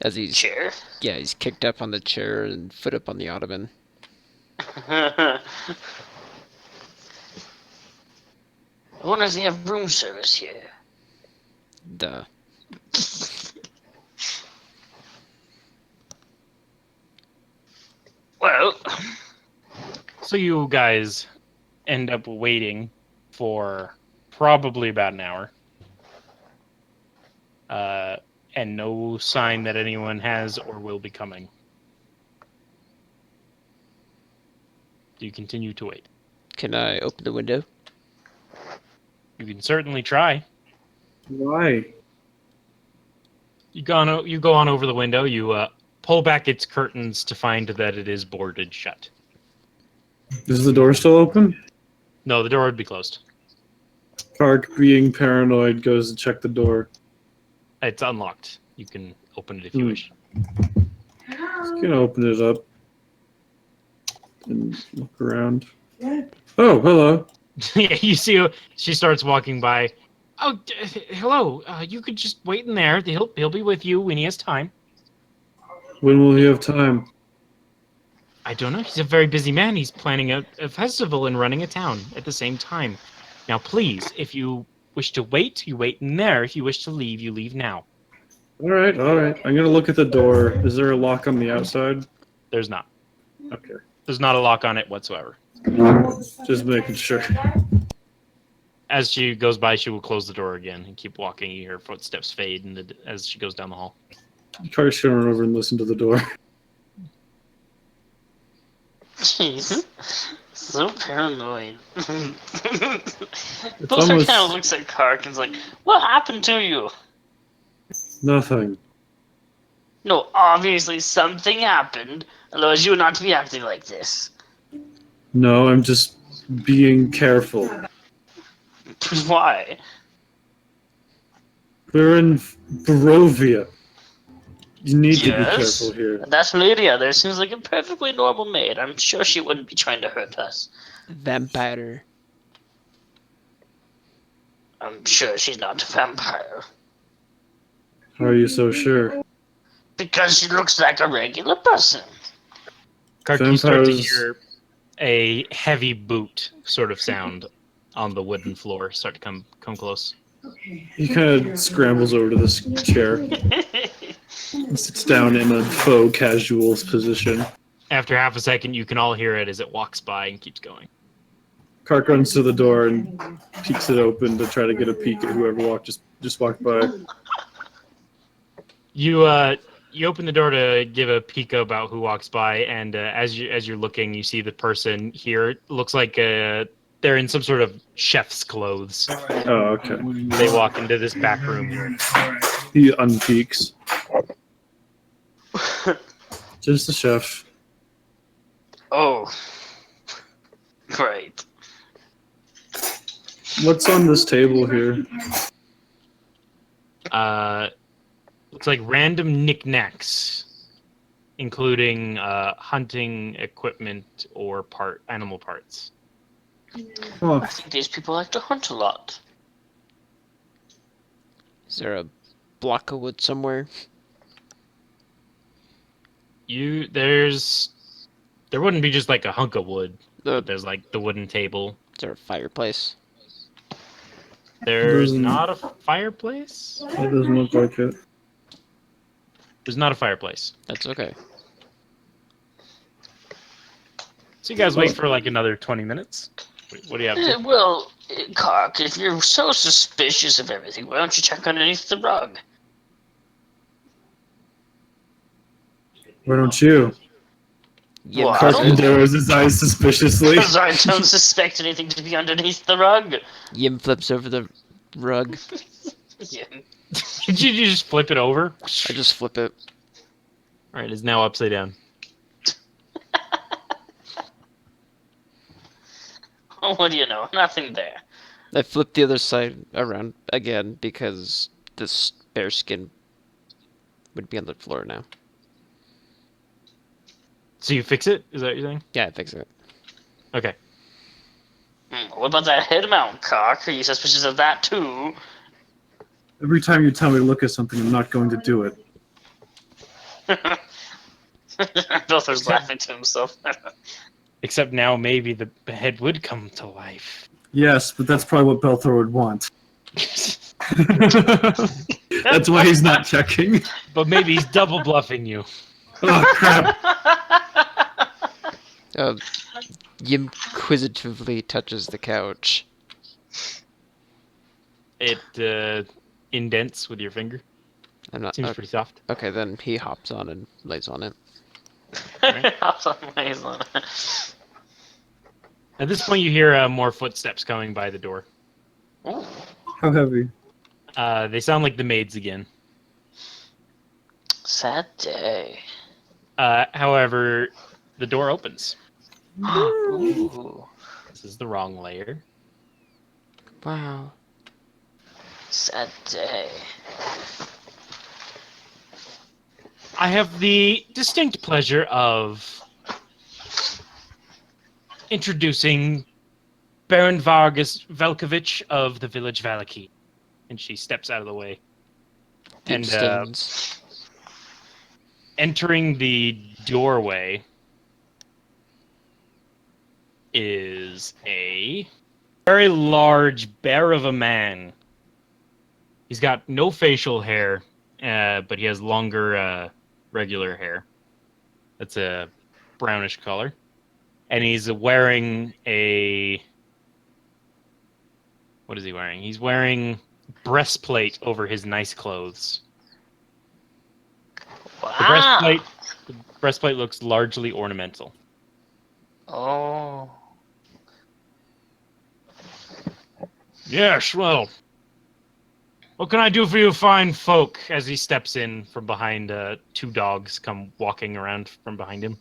As he's Chair? he's kicked up on the chair and foot up on the ottoman. I wonder if they have room service here. Duh. Well, So you guys end up waiting for probably about an hour. And no sign that anyone has or will be coming. Do you continue to wait? Can I open the window? You can certainly try. Why? You go on over the window. You pull back its curtains to find that it is boarded shut. Is the door still open? No, the door would be closed. Kark, being paranoid, goes to check the door. It's unlocked. You can open it if you wish. Just gonna open it up and look around. Oh, hello. Yeah, you see her, she starts walking by. Oh, hello. You could just wait in there. He'll be with you when he has time. When will he have time? I don't know. He's a very busy man. He's planning a festival and running a town at the same time. Now, please, if you wish to wait, you wait in there. If you wish to leave, you leave now. All right. I'm gonna look at the door. Is there a lock on the outside? There's not. Okay. There's not a lock on it whatsoever. Just making sure. As she goes by, she will close the door again and keep walking. You hear her footsteps fade as she goes down the hall. Kark's gonna run over and listen to the door. jeez. So paranoid. It's Buster almost kind of looks at Kark and's like, what happened to you? nothing. No, obviously something happened. Otherwise you would not be acting like this. No, I'm just being careful. Why? We're in Barovia. You need to be Yes. careful here. That Lydia there seems like a perfectly normal maid. I'm sure she wouldn't be trying to hurt us. Vampire. I'm sure she's not a vampire. How are you so sure? Because she looks like a regular person. Kark, you start to Vampires- hear a heavy boot sort of sound on the wooden floor start to come close. He kind of scrambles over to this chair and sits down in a faux casual position. After half a second, you can all hear it as it walks by and keeps going. Kark runs to the door and peeks it open to try to get a peek at whoever just walked by. You open the door to give a peek about who walks by, and as you're looking, you see the person here. It looks like they're in some sort of chef's clothes. Oh, okay. They walk into this back room here. He unpeaks. Just the chef. Oh. Great. What's on this table here? Looks like random knickknacks, including hunting equipment or animal parts. Oh, I think these people like to hunt a lot. Is there a block of wood somewhere? There wouldn't be just like a hunk of wood. Is There's like the wooden table. there a fireplace? There's Doesn't- not a fireplace. that doesn't look like it. There's not a fireplace. That's okay. So you guys wait for like another 20 minutes. What do you have to? Well, Kark, if you're so suspicious of everything, why don't you check underneath the rug? Why don't you? Yeah, Well, I Kark don't- narrows his eyes suspiciously. Because I don't suspect anything to be underneath the rug. Yim flips over the rug. Yeah. Did you just flip it over? I just flip it. All right, it's now upside down. Oh, what do you know? Nothing there. I flip the other side around again because this bear skin would be on the floor now. So you fix it? Is that what you're saying? Yeah, I fix it. Okay. What about that head mount, Kark? Are you suspicious of that too? Every time you tell me to look at something, I'm not going to do it. Belther's laughing to himself. Except now maybe the head would come to life. Yes, but that's probably what Belthor would want. That's why he's not checking. But maybe he's double bluffing you. Oh, crap. He inquisitively touches the couch. It indents with your finger. I'm not. Seems Okay, pretty soft. okay, then he hops on and lays on it. Hops on lays on it. At this point, you hear more footsteps coming by the door. Ooh. How heavy? They sound like the maids again. Sad day. However, the door opens. Ooh. This is the wrong layer. Wow. Sad day. I have the distinct pleasure of introducing Baron Vargas Velkovich of the village Vallaki. And she steps out of the way. Deep And stains. entering the doorway is a very large bear of a man. He's got no facial hair, but he has longer regular hair. That's a brownish color. And he's wearing a... What is he wearing? He's wearing breastplate over his nice clothes. Wow. The breastplate looks largely ornamental. Oh. Yes, well, what can I do for you fine folk? As he steps in from behind, two dogs come walking around from behind him.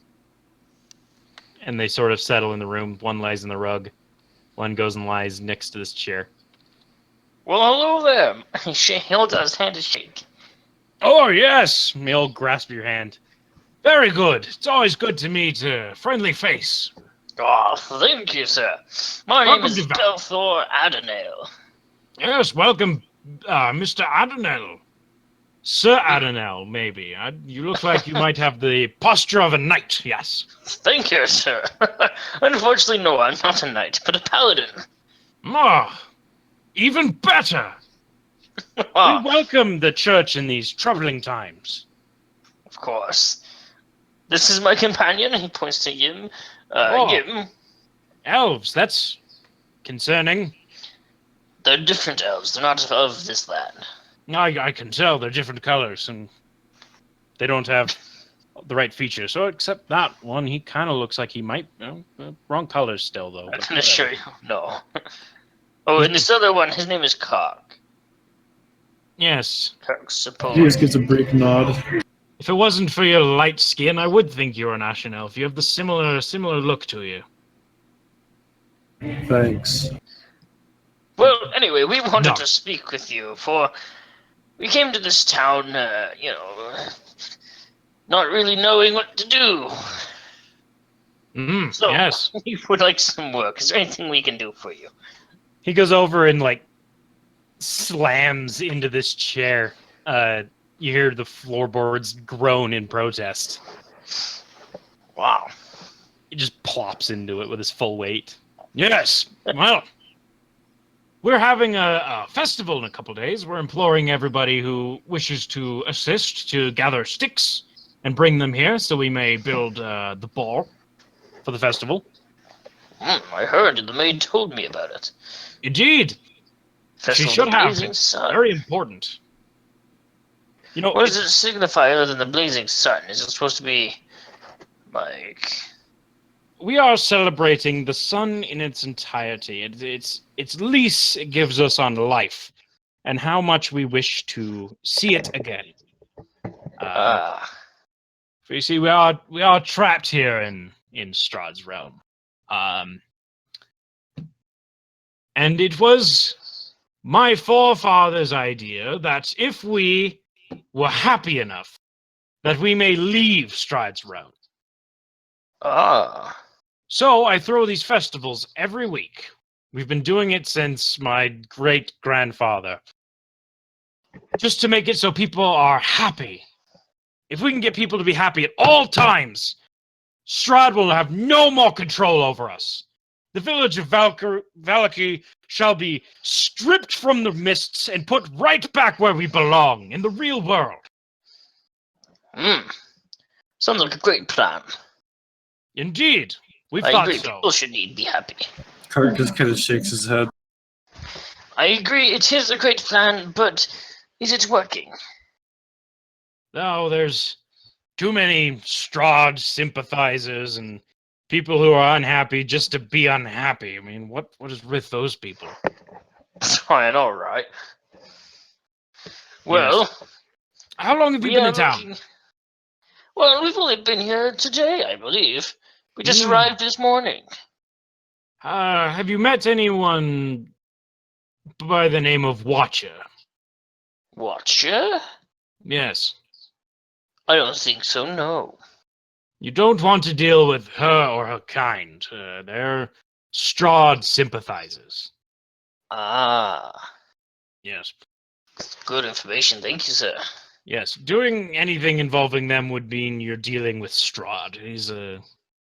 And they sort of settle in the room. One lies in the rug. One goes and lies next to this chair. Well, hello there. He holds out his hand to shake. Oh, yes! He'll grasp your hand. Very good. It's always good to meet a friendly face. Oh, thank you, sir. My name Welcome is to Belthor Adenale. Yes, welcome, Mr. Adenel. Sir Adenel, maybe. You look like you might have the posture of a knight, yes. Thank you, sir. Unfortunately, no, I'm not a knight, but a paladin. Ah, even better. We welcome the church in these troubling times. Of course. This is my companion. He points to Yim. Oh. Yim. Elves, that's concerning. They're different elves. They're not of this land. I can tell they're different colors, and they don't have the right features. So, except that one, he kind of looks like he might, wrong colors still, though. I but can whatever. assure you, no. Oh, and this other one, his name is Cock. Yes. Cock, suppose. He just gives a brief nod. If it wasn't for your light skin, I would think you're an Ashen Elf. You have the similar look to you. Thanks. Well, anyway, we wanted No. to speak with you, for we came to this town, not really knowing what to do. So, Yes. we would like some work. Is there anything we can do for you? He goes over and, slams into this chair. You hear the floorboards groan in protest. Wow. He just plops into it with his full weight. Yes, well, we're having a festival in a couple days. We're imploring everybody who wishes to assist to gather sticks and bring them here so we may build the ball for the festival. I heard. The maid told me about it. Indeed. Festival should of the have. Blazing Sun. Very important. You know, What does it signify other than the blazing sun? Is it supposed to be, we are celebrating the sun in its entirety. Its lease it gives us on life, and how much we wish to see it again. So you see, we are trapped here in Strahd's realm, and it was my forefathers' idea that if we were happy enough, that we may leave Strahd's realm. So I throw these festivals every week. We've been doing it since my great-grandfather. Just to make it so people are happy. if we can get people to be happy at all times, Strahd will have no more control over us. The village of Vallaki shall be stripped from the mists and put right back where we belong, in the real world. Sounds like a great plan. Indeed, we I thought agree. so. People should be happy. Kurt just kind of shakes his head. I agree. It is a great plan, but is it working? No, there's too many Strahd sympathizers and people who are unhappy just to be unhappy. I mean, what is with those people? All right. Well, How long have you we been are in town? looking. Well, we've only been here today, I believe. We just Hmm. arrived this morning. Have you met anyone by the name of Watcher? Watcher? Yes. I don't think so, no. You don't want to deal with her or her kind. They're Strahd sympathizers. Ah, Yes. good information. Thank you, sir. Yes. Doing anything involving them would mean you're dealing with Strahd. He's a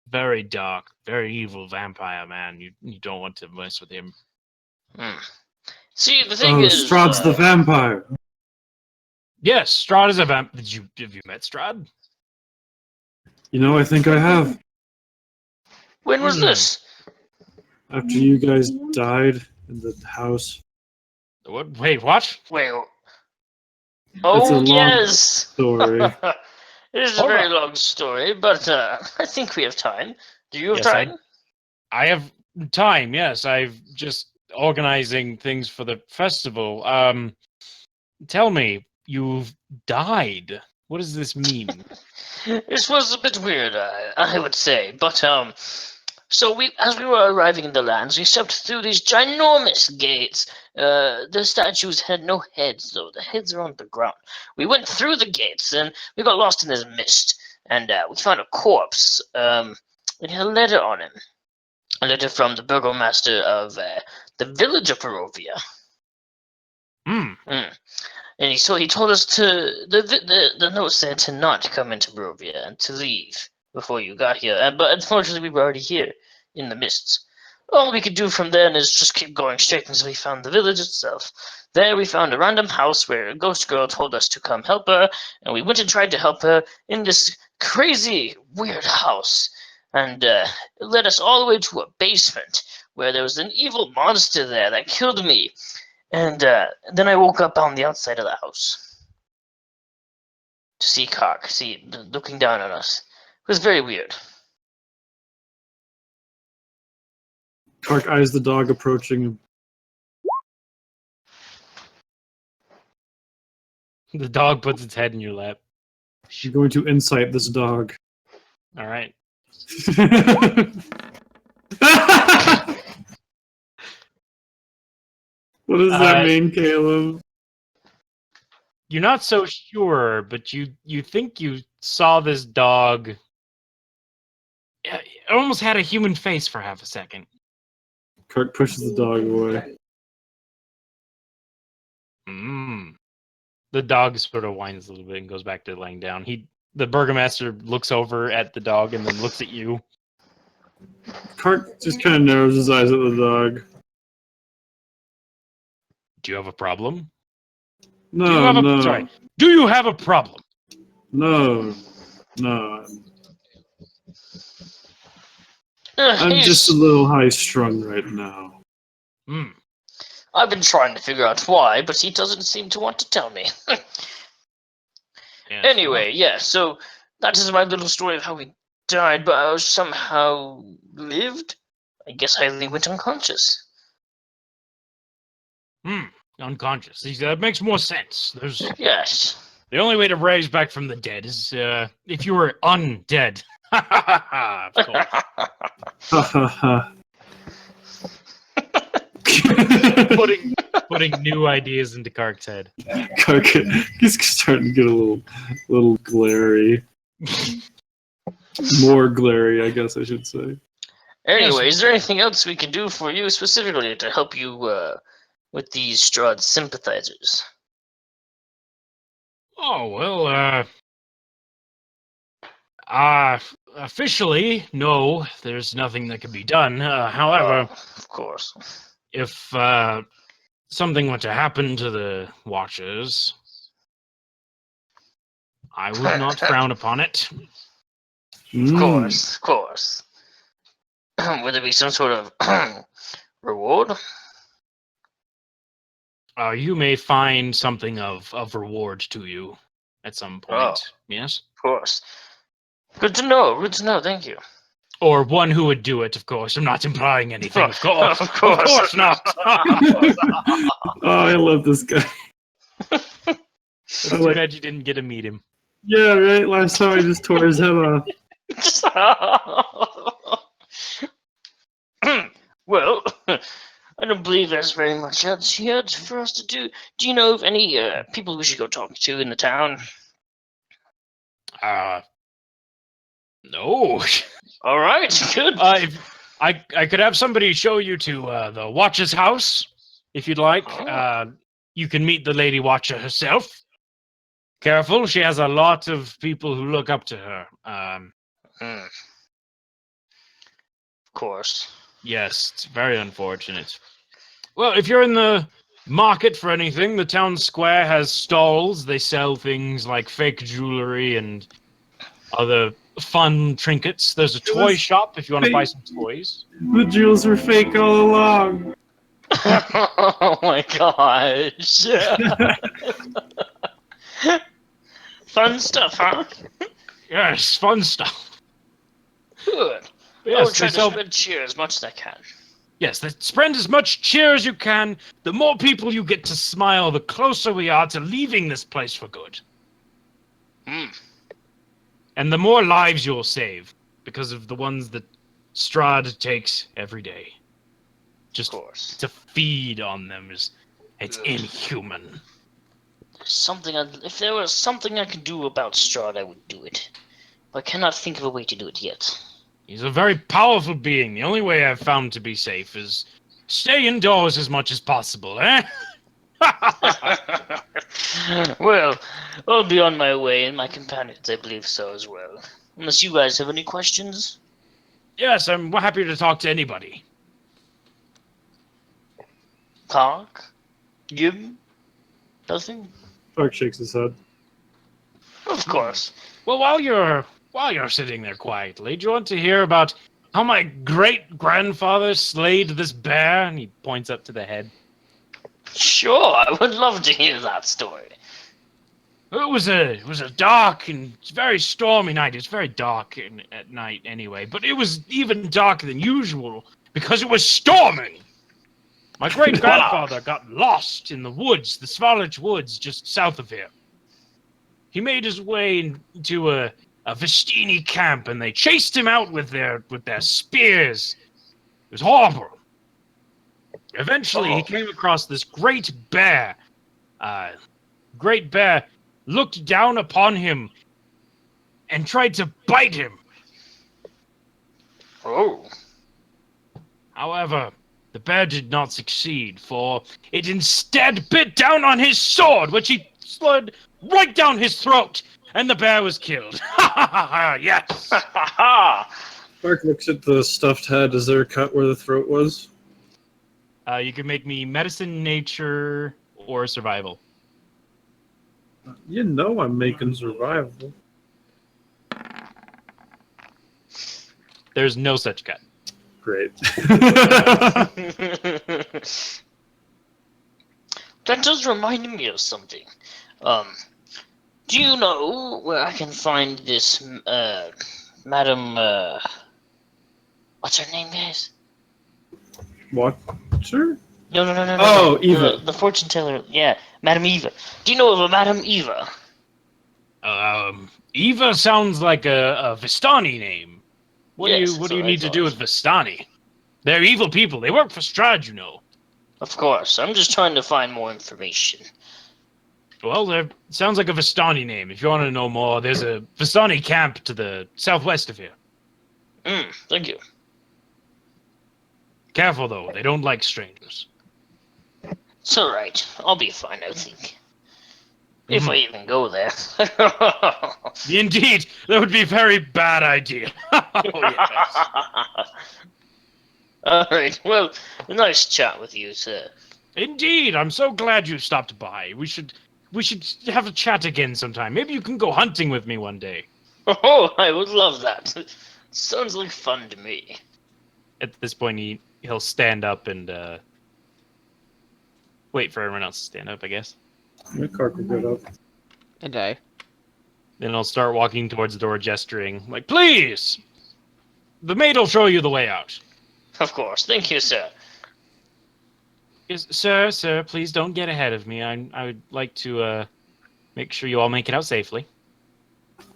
very dark, very evil vampire man. You don't want to mess with him. See, the thing Oh, is... Strahd's the vampire. Yes, Strahd is a vamp. Have you met Strahd? You know, I think I have. When was this? After you guys died in the house. What? Wait, what? Wait. It's a Oh, long yes! story. It is a Hold very on. long story, but I think we have time. Do you have Yes, time? I have time. Yes, I've just organizing things for the festival. Tell me, you've died. What does this mean? This was a bit weird, I would say, but so as we were arriving in the lands, we stepped through these ginormous gates. The statues had no heads, though. The heads are on the ground. We went through the gates, and we got lost in this mist, and we found a corpse. It had a letter on him. A letter from the Burgomaster of the village of Barovia. And he told us to the note said to not come into Barovia and to leave before you got here. But unfortunately, we were already here in the mists. All we could do from then is just keep going straight until we found the village itself. There we found a random house where a ghost girl told us to come help her, and we went and tried to help her in this crazy, weird house. And it led us all the way to a basement where there was an evil monster there that killed me. And then I woke up on the outside of the house to see Kark, looking down on us. It was very weird. Kark eyes the dog approaching him. The dog puts its head in your lap. You're going to insight this dog. All right. What does that mean, Caleb? You're not so sure, but you think you saw this dog. It almost had a human face for half a second. Kark pushes the dog away. The dog sort of whines a little bit and goes back to laying down. The Burgomaster looks over at the dog and then looks at you. Kark just kind of narrows his eyes at the dog. Do you have a problem? No, Sorry. Do you have a problem? No. I'm just a little high-strung right now. I've been trying to figure out why, but he doesn't seem to want to tell me. Yes, Anyway, yeah, so that is my little story of how we died, but I somehow lived. I guess I went unconscious. Unconscious. That makes more sense. Yes. The only way to rise back from the dead is if you were undead. Of course. Ha ha ha. Putting new ideas into Kark's head. Kark, he's starting to get a little glary. More glary, I guess I should say. Anyway, Yes. Is there anything else we can do for you specifically to help you with these Strahd sympathizers? Oh, well, Officially, no, there's nothing that can be done. However, Of course. if something were to happen to the Watchers, I would not frown upon it. Of course. Would there be some sort of reward? You may find something of reward to you at some point. Oh. Yes? Of course. Good to know. Thank you. Or one who would do it, of course. I'm not implying anything, of course. Of course. Of course not. Oh, I love this guy. It's too bad you didn't get to meet him. Yeah, right. Last time I just tore his head off. Well, I don't believe there's very much else here for us to do. Do you know of any people we should go talk to in the town? No. All right, good. I could have somebody show you to the Watcher's house, if you'd like. Oh. You can meet the Lady Watcher herself. Careful, she has a lot of people who look up to her. Of course. Yes, it's very unfortunate. Well, if you're in the market for anything, the town square has stalls. They sell things like fake jewelry and other fun trinkets. There's a toy shop if you want to buy some toys. The jewels were fake all along. Oh my gosh. Fun stuff, huh? Yes, fun stuff. Good. Yes, I'll try they to sell- spread cheer as much as I can. Yes, spread as much cheer as you can. The more people you get to smile, the closer we are to leaving this place for good. And the more lives you'll save, because of the ones that Strahd takes every day. Just Of course. to feed on them it's inhuman. If there was something I could do about Strahd, I would do it. But I cannot think of a way to do it yet. He's a very powerful being. The only way I've found to be safe is stay indoors as much as possible, eh? Well, I'll be on my way, and my companions, I believe so as well. Unless you guys have any questions? Yes, I'm happy to talk to anybody. Park? Jim? Nothing? Park shakes his head. Of course. Well, while you're sitting there quietly, do you want to hear about how my great-grandfather slayed this bear? And he points up to the head. Sure, I would love to hear that story. It was a dark and very stormy night. It's very dark at night anyway, but it was even darker than usual because it was storming. My great-grandfather got lost in the woods, the Svalage woods just south of here. He made his way into a Vestini camp, and they chased him out with their spears. It was horrible. Eventually, he came across this great bear. Great bear looked down upon him and tried to bite him. Oh. However, the bear did not succeed, for it instead bit down on his sword, which he slid right down his throat, and the bear was killed. Ha ha ha ha! Yes. Ha ha ha! Park looks at the stuffed head. Is there a cut where the throat was? You can make me medicine, nature, or survival. You know I'm making survival. There's no such cut. Great. That does remind me of something. Do you know where I can find this, Madam, what's her name, guys? Watcher? No. Oh, Eva. The fortune teller, yeah, Madam Eva. Do you know of a Madam Eva? Eva sounds like a Vistani name. What Yes, do you need to do thought. with Vistani? They're evil people. They work for Strahd, you know. Of course, I'm just trying to find more information. Well, there sounds like a Vistani name. If you want to know more, there's a Vistani camp to the southwest of here. Thank you. Careful, though. They don't like strangers. It's alright. I'll be fine, I think. If I even go there. Indeed, that would be a very bad idea. Oh, yes. Alright, well, nice chat with you, sir. Indeed, I'm so glad you stopped by. We should have a chat again sometime. Maybe you can go hunting with me one day. Oh, I would love that. Sounds like fun to me. At this point, he'll stand up and wait for everyone else to stand up, I guess. My Kark will get up. And I. Then he'll start walking towards the door, gesturing like, "Please, the maid will show you the way out." Of course, thank you, sir. Yes, sir, please don't get ahead of me. I would like to make sure you all make it out safely.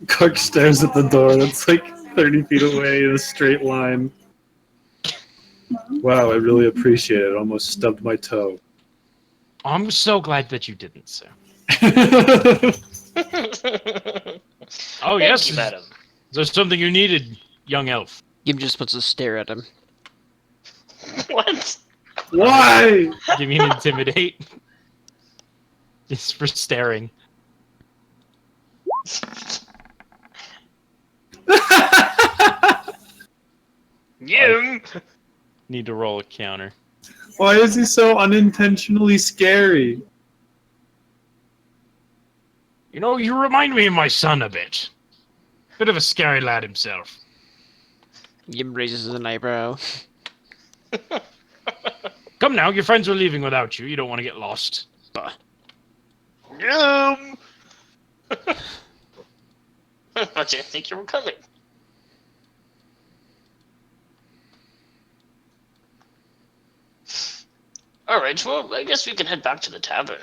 Kark stares at the door that's like 30 feet away in a straight line. Wow, I really appreciate it. Almost stubbed my toe. I'm so glad that you didn't, sir. Oh, Thank yes. you, madam. Is there something you needed, young elf? Gim just wants to stare at him. What? Why? Give me an intimidate. Just for staring. Yum! Need to roll a counter. Why is he so unintentionally scary? You know, you remind me of my son a bit. Bit of a scary lad himself. Gim raises an eyebrow. Come now, your friends are leaving without you. You don't want to get lost. Bah. Yum! I didn't think you were coming. Alright, well, I guess we can head back to the tavern.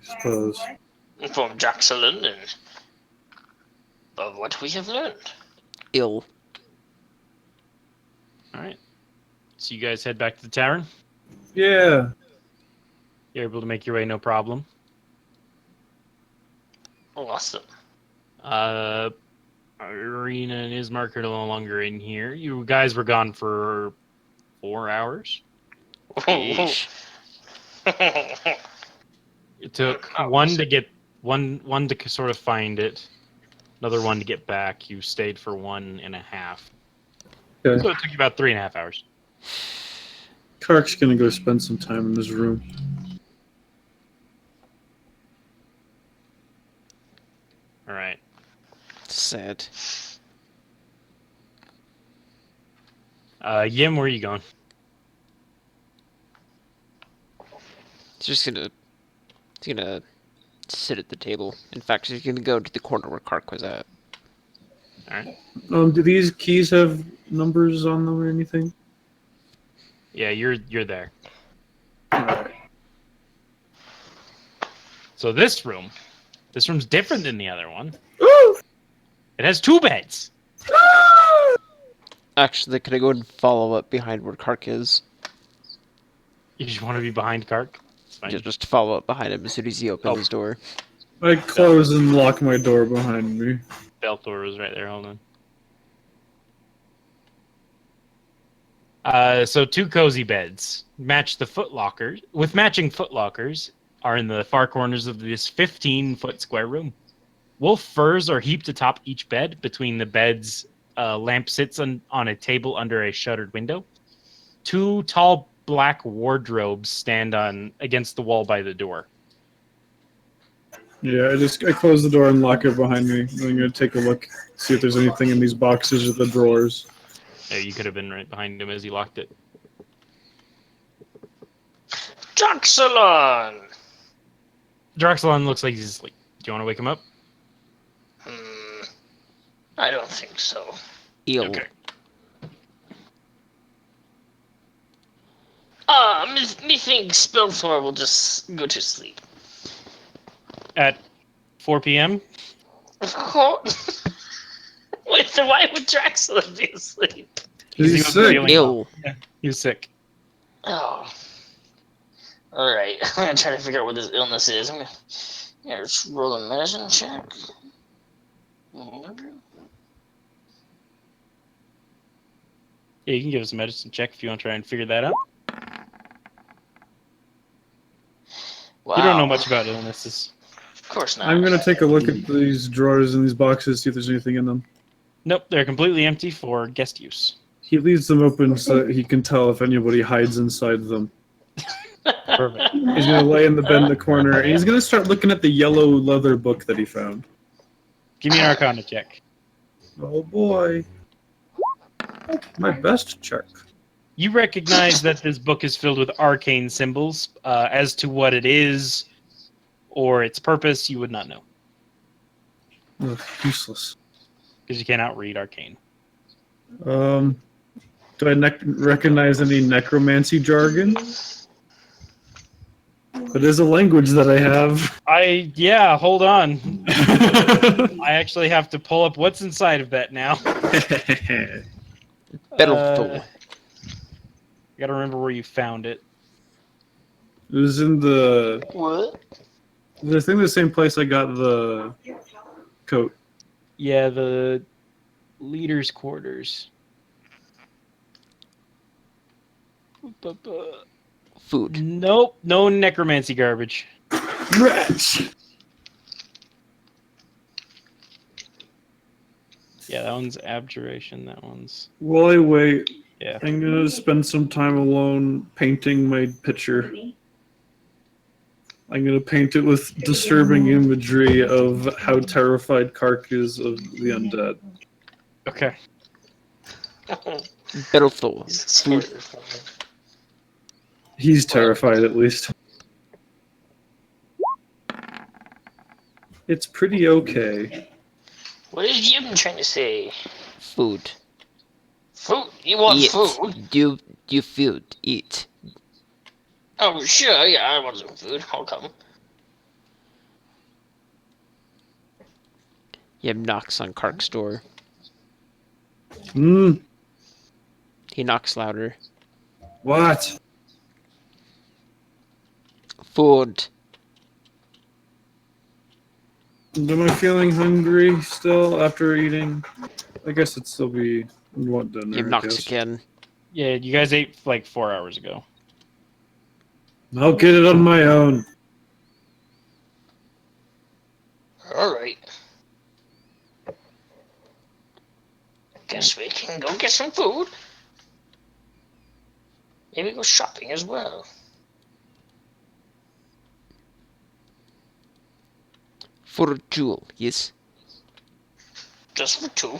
Suppose. Inform Jaxelin and of what we have learned. Ill. Alright. So you guys head back to the tavern? Yeah. You're able to make your way no problem. Awesome. Irena and Ismark are no longer in here. You guys were gone for 4 hours. Yeesh. It took one to get one to sort of find it, another one to get back. You stayed for 1.5. Okay. So it took you about 3.5 hours. Kark's gonna go spend some time in his room. All right. Sad. Yim, where are you going? He's gonna sit at the table. In fact, he's gonna go to the corner where Kark was at. All right. Do these keys have numbers on them or anything? Yeah, you're there. Alright. So this room's different than the other one. Ooh! It has 2 beds. Actually, can I go and follow up behind where Kark is? You just want to be behind Kark? It's fine. Just follow up behind him as soon as he opens his door. I close and lock my door behind me. Beltor was right there. Hold on. So 2 cozy beds match the footlockers. With matching footlockers are in the far corners of this 15-foot square room. Wolf furs are heaped atop each bed. Between the beds, a lamp sits on a table under a shuttered window. 2 tall black wardrobes stand against the wall by the door. Yeah, I close the door and lock it behind me. I'm gonna take a look, see if there's anything in these boxes or the drawers. Yeah, you could have been right behind him as he locked it. Jaxelin! Draxelon looks like he's asleep. Do you want to wake him up? I don't think so. Ill. Okay. Methinks Beltor will just go to sleep. At 4 p.m.? Of course. Wait, so why would Jaxelin be asleep? He's He was sick. feeling Ill. well. He was sick. Oh. Alright, I'm gonna try to figure out what this illness is. I'm gonna just roll a medicine check. Yeah, you can give us a medicine check if you want to try and figure that out. Wow. You don't know much about illnesses. Of course not. I'm gonna take a look at these drawers and these boxes, see if there's anything in them. Nope, they're completely empty for guest use. He leaves them open so he can tell if anybody hides inside them. Perfect. He's gonna lay in the bed in the corner, and he's gonna start looking at the yellow leather book that he found. Give me an Arcana check. Oh boy. My best check. You recognize that this book is filled with arcane symbols. As to what it is or its purpose, you would not know. Ugh, useless. Because you cannot read arcane. Do I recognize any necromancy jargon? It is a language that I have. Yeah, hold on. I actually have to pull up what's inside of that now. Battleful. You gotta remember where you found it. It was in the... What? I think the same place I got the coat. Yeah, the leader's quarters. Food. Nope, no necromancy garbage. Rats! Yeah, that one's abjuration. That one's While I wait, yeah. I'm gonna spend some time alone painting my picture. I'm gonna paint it with disturbing imagery of how terrified Kark is of the undead. Okay. Battleful. It's Food. terrifying. He's terrified, at least. It's pretty okay. What is Jim trying to say? Food. Food? You want Eat. food? Do food. Eat. Oh, sure, yeah, I want some food. I'll come. Yeb knocks on Kark's door. Hmm. He knocks louder. What? Food. Am I feeling hungry still after eating? I guess it'd still be what dinner. Yeb I knocks guess. again. Yeah, you guys ate like 4 hours ago. I'll get it on my own. Alright. Guess we can go get some food. Maybe go shopping as well. For a jewel, yes. Just for two.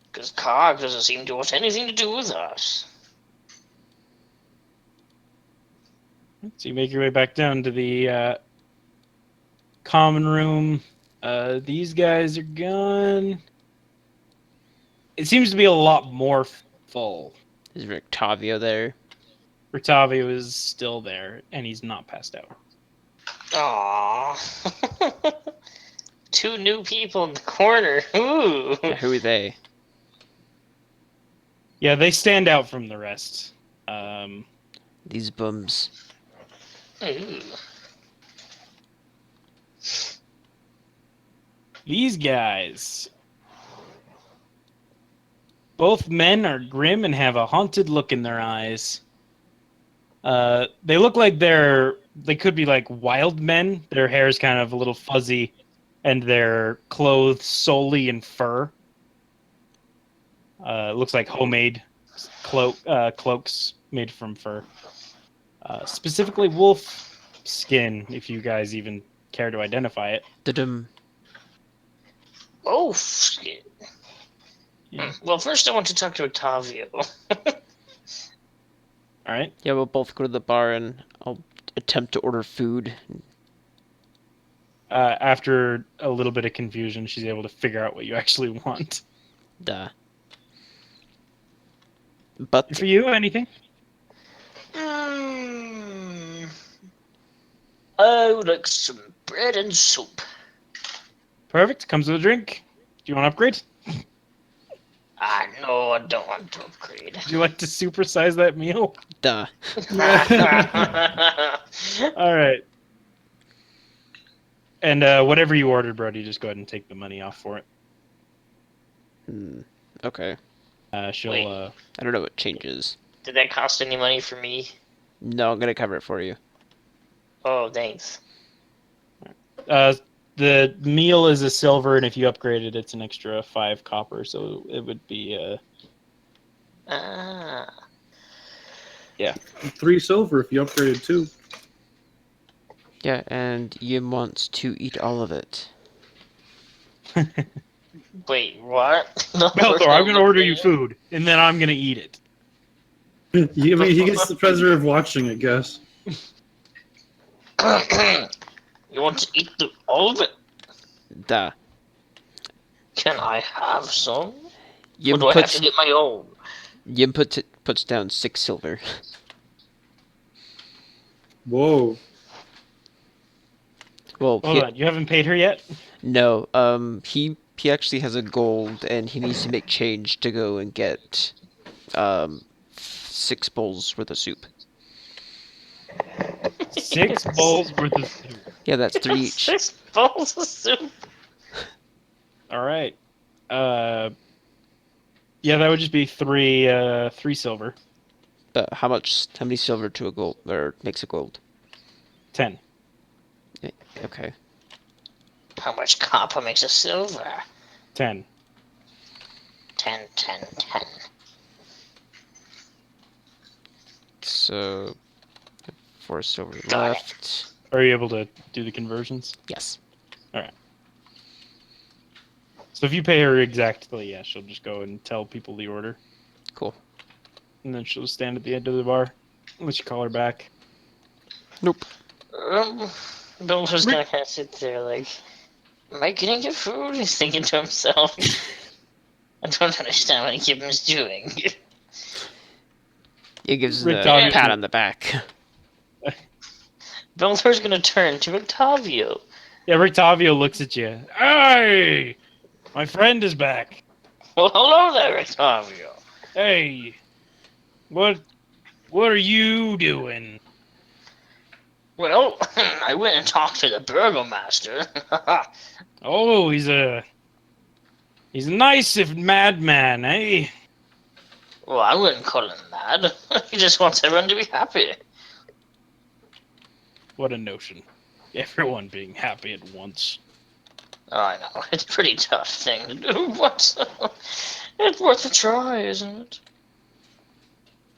Because Cog doesn't seem to want anything to do with us. So you make your way back down to the common room. These guys are gone. It seems to be a lot more full. Is Rictavio there? Rictavio is still there, and he's not passed out. Aww. Two new people in the corner. Ooh. Yeah, who are they? Yeah, they stand out from the rest. These bums. Ooh. These guys. Both men are grim and have a haunted look in their eyes. They look like they could be like wild men. Their hair is kind of a little fuzzy, and they're clothed solely in fur. Looks like homemade cloaks made from fur. Specifically wolf skin, if you guys even care to identify it. Da-dum. Oh, shit. Yeah. Well, first I want to talk to Octavio. All right. Yeah, we'll both go to the bar and I'll attempt to order food. After a little bit of confusion, she's able to figure out what you actually want. Duh. But For you, anything? I would like some bread and soup. Perfect. Comes with a drink. Do you want to upgrade? No, I don't want to upgrade. Would you like to supersize that meal? duh. All right. And whatever you ordered, Brody, just go ahead and take the money off for it. Okay. She'll. Wait. I don't know what changes. Did that cost any money for me? No, I'm gonna cover it for you. Oh, thanks. The meal is a silver, and if you upgrade it, it's an extra 5 copper. So it would be Ah. 3 silver if you upgraded 2. Yeah, and Yim wants to eat all of it. Wait, what? Belthor, I'm gonna order you food, and then I'm gonna eat it. I mean, he gets the pleasure of watching, I guess. You want to eat all of it? Duh. Can I have some? Or Yim do I have puts to get my own? Yim puts down 6 silver. Whoa. Well, Hold on, you haven't paid her yet? no. He actually has a gold, and he needs to make change to go and get 6 bowls worth of soup. 6 bowls worth of soup. Yeah, that's 3 each. 6 bowls of soup. All right. Yeah, that would just be 3 silver. But how many silver to a gold, or makes a gold? 10. Okay. How much copper makes a silver? 10. 10, 10, 10. So 4 silver Got it. left. Are you able to do the conversions? Yes. So if you pay her exactly, yeah, she'll just go and tell people the order. Cool. And then she'll stand at the end of the bar. Unless you call her back. Nope. Bill's just gonna kind of sit there like, am I getting your food? He's thinking to himself. I don't understand what Gibbon's doing. It gives Rick the Dog- pat on the back. Belter's gonna turn to Octavio. Yeah, Rictavio looks at you. Hey! My friend is back. Well, hello there, Octavio. Hey! What are you doing? Well, I went and talked to the Burgomaster. Oh, he's a nice if madman, eh? Well, I wouldn't call him mad. He just wants everyone to be happy. What a notion. Everyone being happy at once. Oh, I know. It's a pretty tough thing to do, but it's worth a try, isn't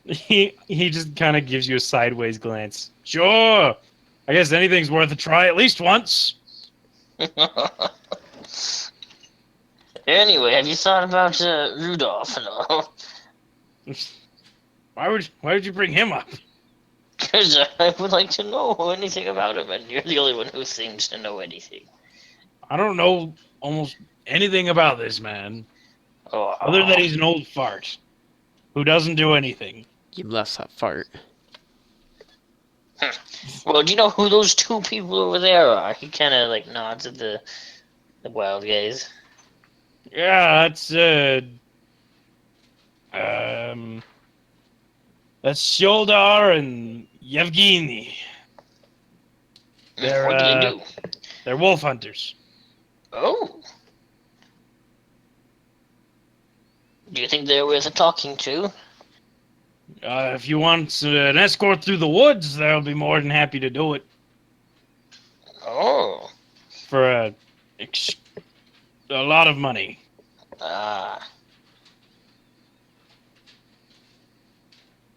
He just kind of gives you a sideways glance. Sure. I guess anything's worth a try at least once. it? Anyway, have you thought about Rudolph and all? Why would you bring him up? Because I would like to know anything about him, and you're the only one who seems to know anything. I don't know almost anything about this man. Oh, Other than he's an old fart who doesn't do anything. You bless that fart. well, do you know who those 2 people over there are? He kind of like nods at the wild guys. Yeah, that's Sjoldar and Yevgeny. They're What do they do? they're wolf hunters. Oh. Do you think they're worth talking to? If you want an escort through the woods, they'll be more than happy to do it Oh. for a lot of money. Ah.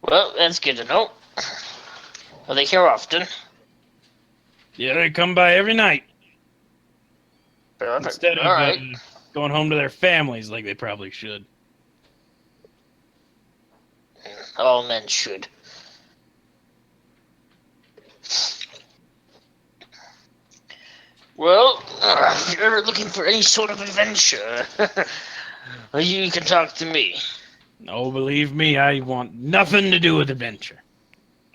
Well, that's good to know. Are they here often? Yeah, they come by every night Perfect. instead of All right. going home to their families like they probably should. All men should. Well, if you're ever looking for any sort of adventure, you can talk to me. Oh, believe me, I want nothing to do with adventure.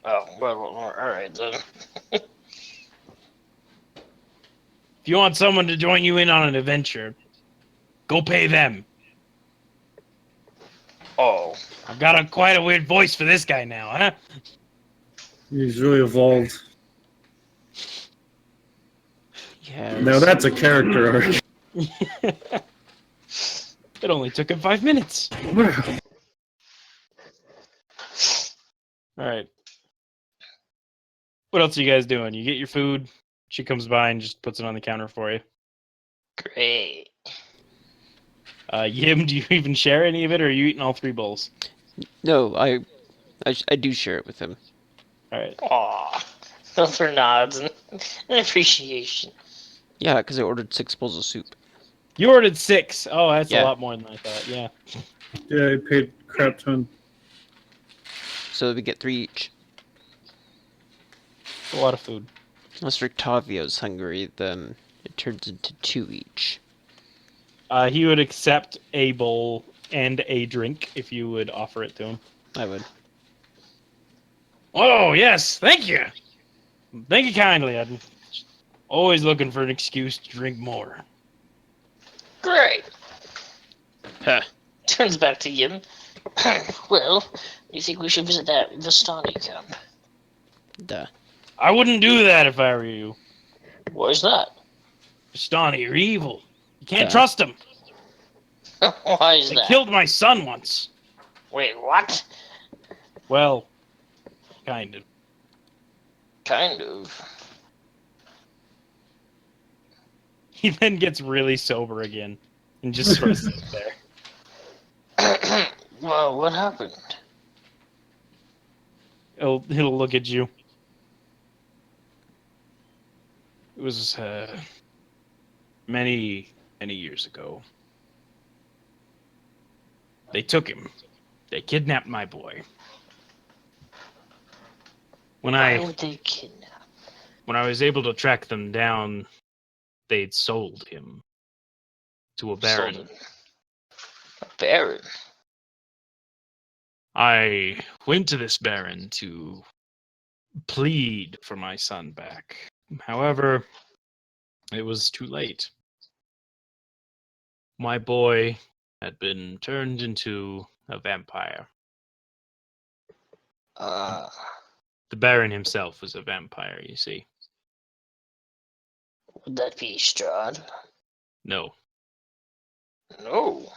Oh, well, all right then. If you want someone to join you in on an adventure, go pay them. Oh. I've got quite a weird voice for this guy now, huh? He's really evolved. Yeah. Now that's a character arc. It only took him 5 minutes. All right. What else are you guys doing? You get your food. She comes by and just puts it on the counter for you. Great. Yim, do you even share any of it, or are you eating all 3 bowls? No, I do share it with him. All right. Aw. Those are nods and appreciation. Yeah, because I ordered 6 bowls of soup. You ordered 6. Oh, that's a Yeah. lot more than I thought. Yeah. Yeah, I paid crap ton. So we get 3 each. A lot of food. Unless Rictavio's hungry, then it turns into 2 each. He would accept a bowl and a drink if you would offer it to him. I would. Oh, yes, thank you. Thank you kindly. I'm always looking for an excuse to drink more. Great. Huh. Turns back to Yim. Well, you think we should visit that Vistani camp? Duh. I wouldn't do that if I were you. Why's that? Vistani are evil. You can't Yeah. trust them. Why is They that? killed my son once. Wait, what? Well, kind of. Kind of. He then gets really sober again and just sort of sits there. Well, what happened? He'll look at you. It was many years ago. They took him. They kidnapped my boy. Why would they kidnap? When I was able to track them down, they'd sold him to a baron. Sold him. A baron? I went to this baron to plead for my son back. However, it was too late. My boy had been turned into a vampire. The baron himself was a vampire, you see. Would that be Strahd? No. No.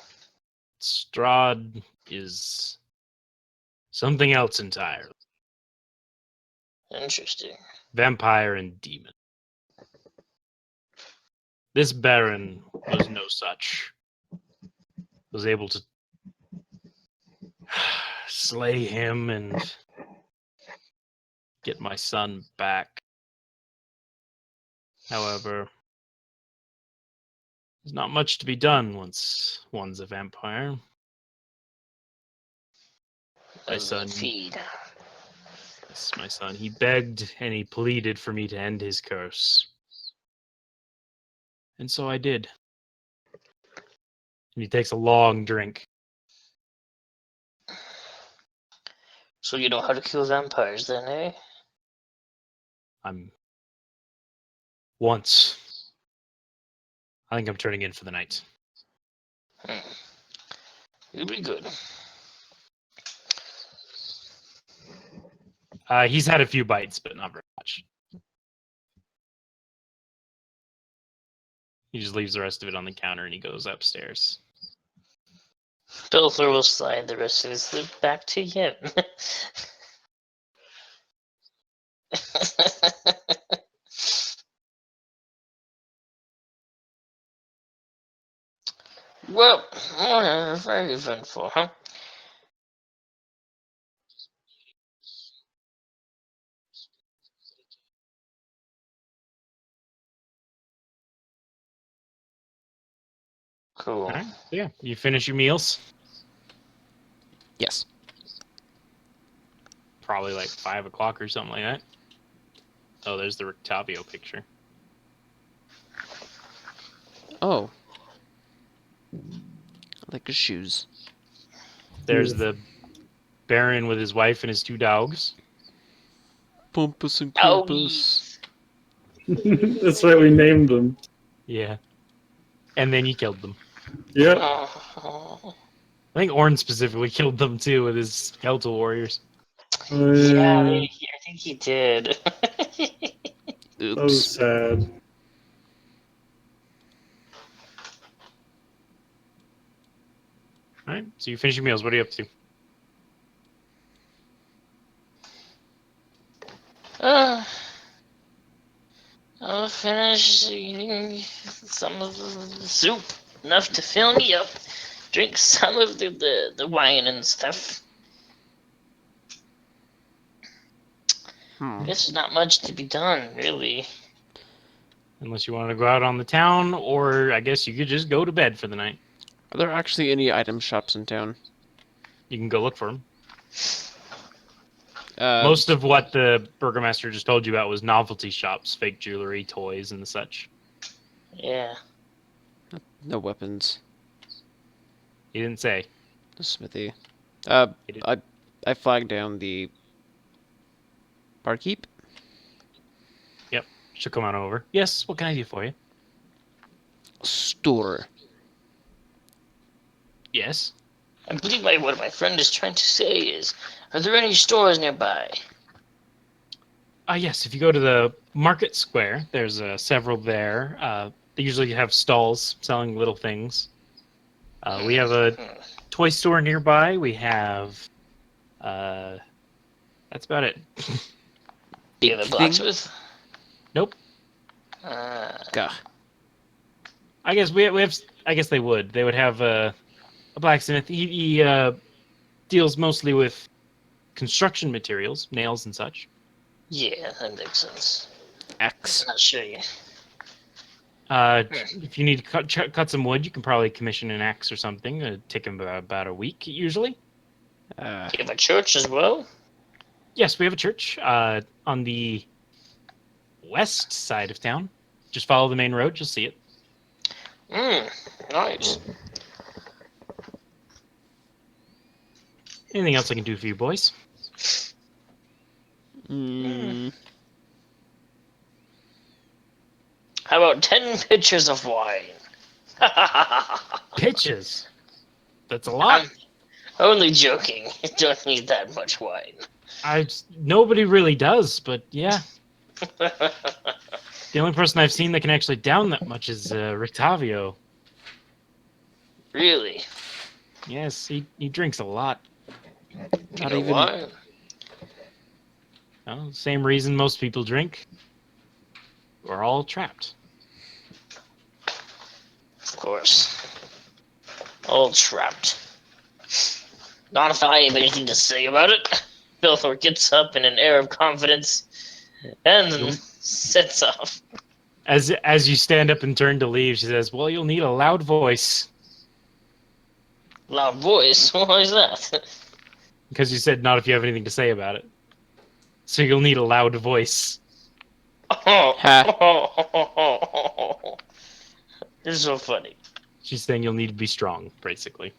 Strahd is something else entirely. Interesting. Vampire and demon. This baron was no such. Was able to slay him and get my son back. However, there's not much to be done once one's a vampire. My son, Feed. yes, my son, he begged and he pleaded for me to end his curse. And so I did. And he takes a long drink. So you know how to kill vampires then, eh? Once. I think I'm turning in for the night. You'll be good. He's had a few bites, but not very much. He just leaves the rest of it on the counter and he goes upstairs. Belthor will slide the rest of his loot back to him. Well, very eventful, huh? Cool. Alright, so yeah, you finish your meals. Yes. Probably like 5 o'clock or something like that. Oh, there's the Rictavio picture. Oh. I like his shoes. There's the Baron with his wife and his 2 dogs. Pumpus and Oh, Krampus. That's right, we named them. Yeah. And then you killed them. Yep. oh. I think Orn specifically killed them too with his skeletal warriors. Yeah, I think he did. That was Oops. sad. Alright, so you finish your meals. What are you up to? uh, finish eating some of the soup, enough to fill me up. Drink some of the wine and stuff. I guess there's not much to be done, really. Unless you want to go out on the town, or I guess you could just go to bed for the night. Are there actually any item shops in town? You can go look for them. Uh, Most of what the Burgomaster just told you about was novelty shops, fake jewelry, toys, and the such. Yeah. no weapons. He didn't say. The smithy. He didn't. I flagged down the barkeep. She'll come on over. Yes, what can I do for you? Store. Yes. I believe what my friend is trying to say is, are there any stores nearby? Yes, if you go to the market square, there's several there. They usually have stalls selling little things. We have a toy store nearby. We have... that's about it. Do you have a blacksmith? Nope. Gah. I guess we have. I guess they would. They would have a blacksmith. He deals mostly with construction materials, nails and such. Yeah, that makes sense. X. I'll show you. If you need to cut some wood, you can probably commission an axe or something. It'd take him about a week usually. Do you have a church as well? Yes, we have a church on the west side of town. Just follow the main road. You'll see it. Nice. Anything else I can do for you boys? How about 10 pitchers of wine? Pitches. That's a lot. I'm only joking. You don't need that much wine. Nobody really does, but yeah. The only person I've seen that can actually down that much is Rictavio. Really? Yes, he drinks a lot. You know why? Well, same reason most people drink. We're all trapped. Of course. All trapped. Not if I have anything to say about it. Belthor gets up in an air of confidence and then sets off. As you stand up and turn to leave, she says, "Well, you'll need a loud voice." Loud voice? Why is that? Because you said not if you have anything to say about it. So you'll need a loud voice. You're so funny. She's saying you'll need to be strong, basically.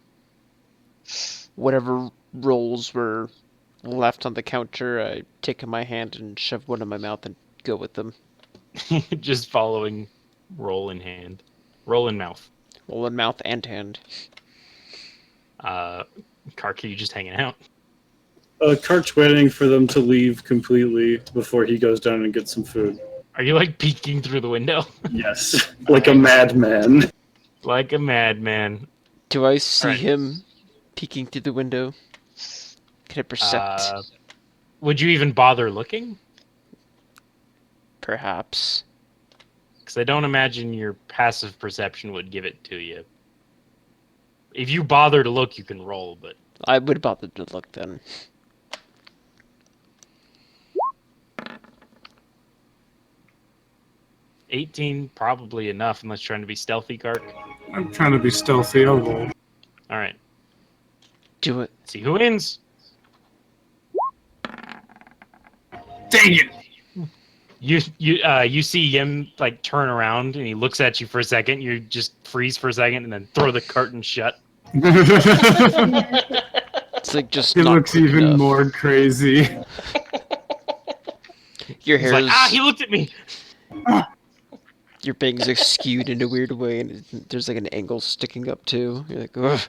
Whatever rolls were left on the counter, I take in my hand and shove one in my mouth and go with them. Just following roll in hand. Roll in mouth. Roll in mouth and hand. Kark, are you just hanging out? Kark's waiting for them to leave completely before he goes down and gets some food. Are you like peeking through the window? Yes, like a madman. Like a madman. Do I see Alright. him peeking through the window? Can I percept? Would you even bother looking? Perhaps. Because I don't imagine your passive perception would give it to you. If you bother to look, you can roll, but... I would bother to look then. $18, probably enough, unless you're trying to be stealthy, Kark. I'm trying to be stealthy. I'll roll. Alright, Do it. see who wins. Dang it! You see him like turn around and he looks at you for a second. You just freeze for a second and then throw the curtain shut. It's like just It not looks quick even enough. more crazy. Your He's hair like, is, he looked at me. your bangs are skewed in a weird way, and there's like an angle sticking up too. You're like, ugh.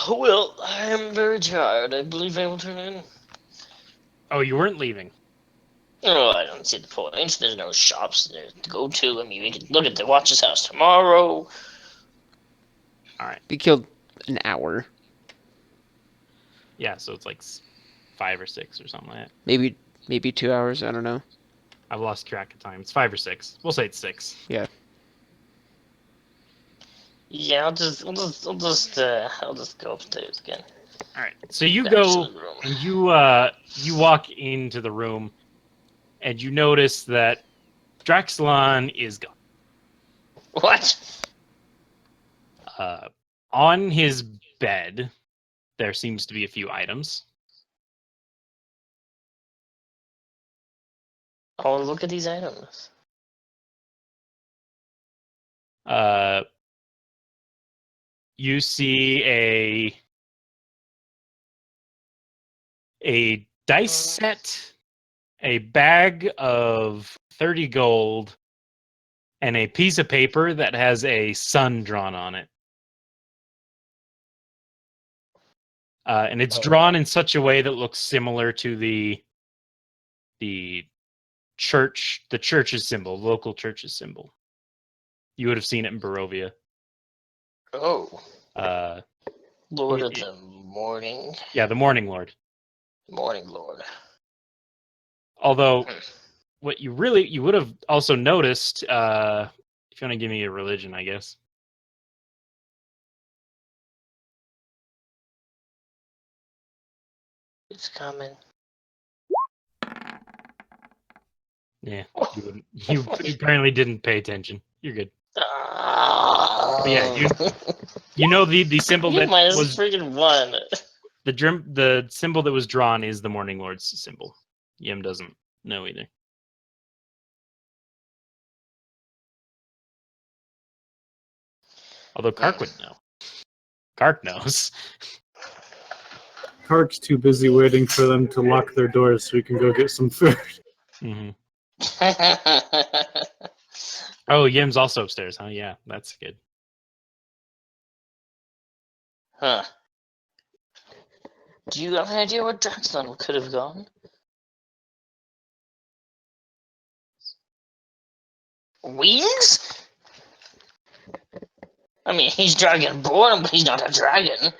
Well, I am very tired. I believe I will turn in. Oh, you weren't leaving. Oh, I don't see the point. There's no shops there to go to. I mean, we could look at the Watch's house tomorrow. We killed an hour. Yeah, so it's like 5 or 6 or something like that. Maybe 2 hours. I don't know. I've lost track of time. It's 5 or 6. We'll say it's 6. Yeah. Yeah, I'll just go upstairs again. All right. So you Back to go the room. and you walk into the room, and you notice that Draxlon is gone. What? On his bed, there seems to be a few items. Oh, look at these items. You see a dice set, a bag of 30 gold, and a piece of paper that has a sun drawn on it. And it's drawn in such a way that looks similar to the church's symbol, local church's symbol. You would have seen it in Barovia. Oh, Uh, Lord of the Morning. yeah, the Morning Lord. Morning Lord. Although, what you would have also noticed, if you want to give me a religion, I guess. It's coming. Yeah, you apparently didn't pay attention. You're good. Oh, yeah, you know the symbol you that might have was freaking won. the symbol that was drawn is the Morning Lord's symbol. Yim doesn't know either. Although Kark would know. Kark knows. Kark's too busy waiting for them to lock their doors so we can go get some food. Mm-hmm. Oh, Yim's also upstairs, huh? Yeah, that's good. Huh. Do you have an idea where Draxlon could have gone? Wings? I mean, he's dragonborn, but he's not a dragon.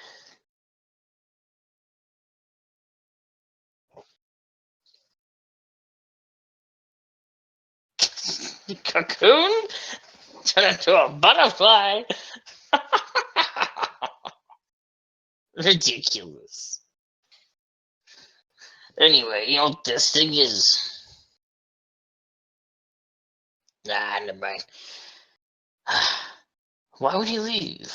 Cocoon? Turn into a butterfly? Ridiculous. Anyway, you know what this thing is? Nah, never mind. Why would he leave?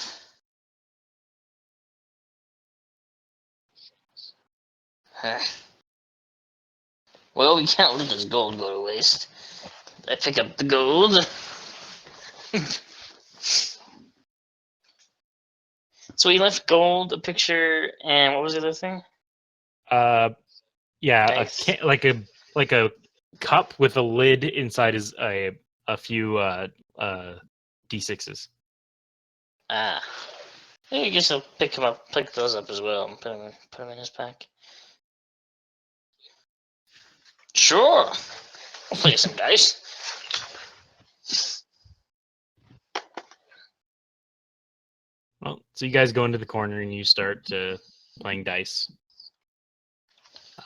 Well, we can't let this gold go to waste. I pick up the gold. So he left gold, a picture, and what was the other thing? Yeah, Dice. like a cup with a lid inside is a few d6s. Ah. I guess I'll pick those up as well, and put them in his pack. Sure. I'll play some dice. Well, so you guys go into the corner and you start playing dice.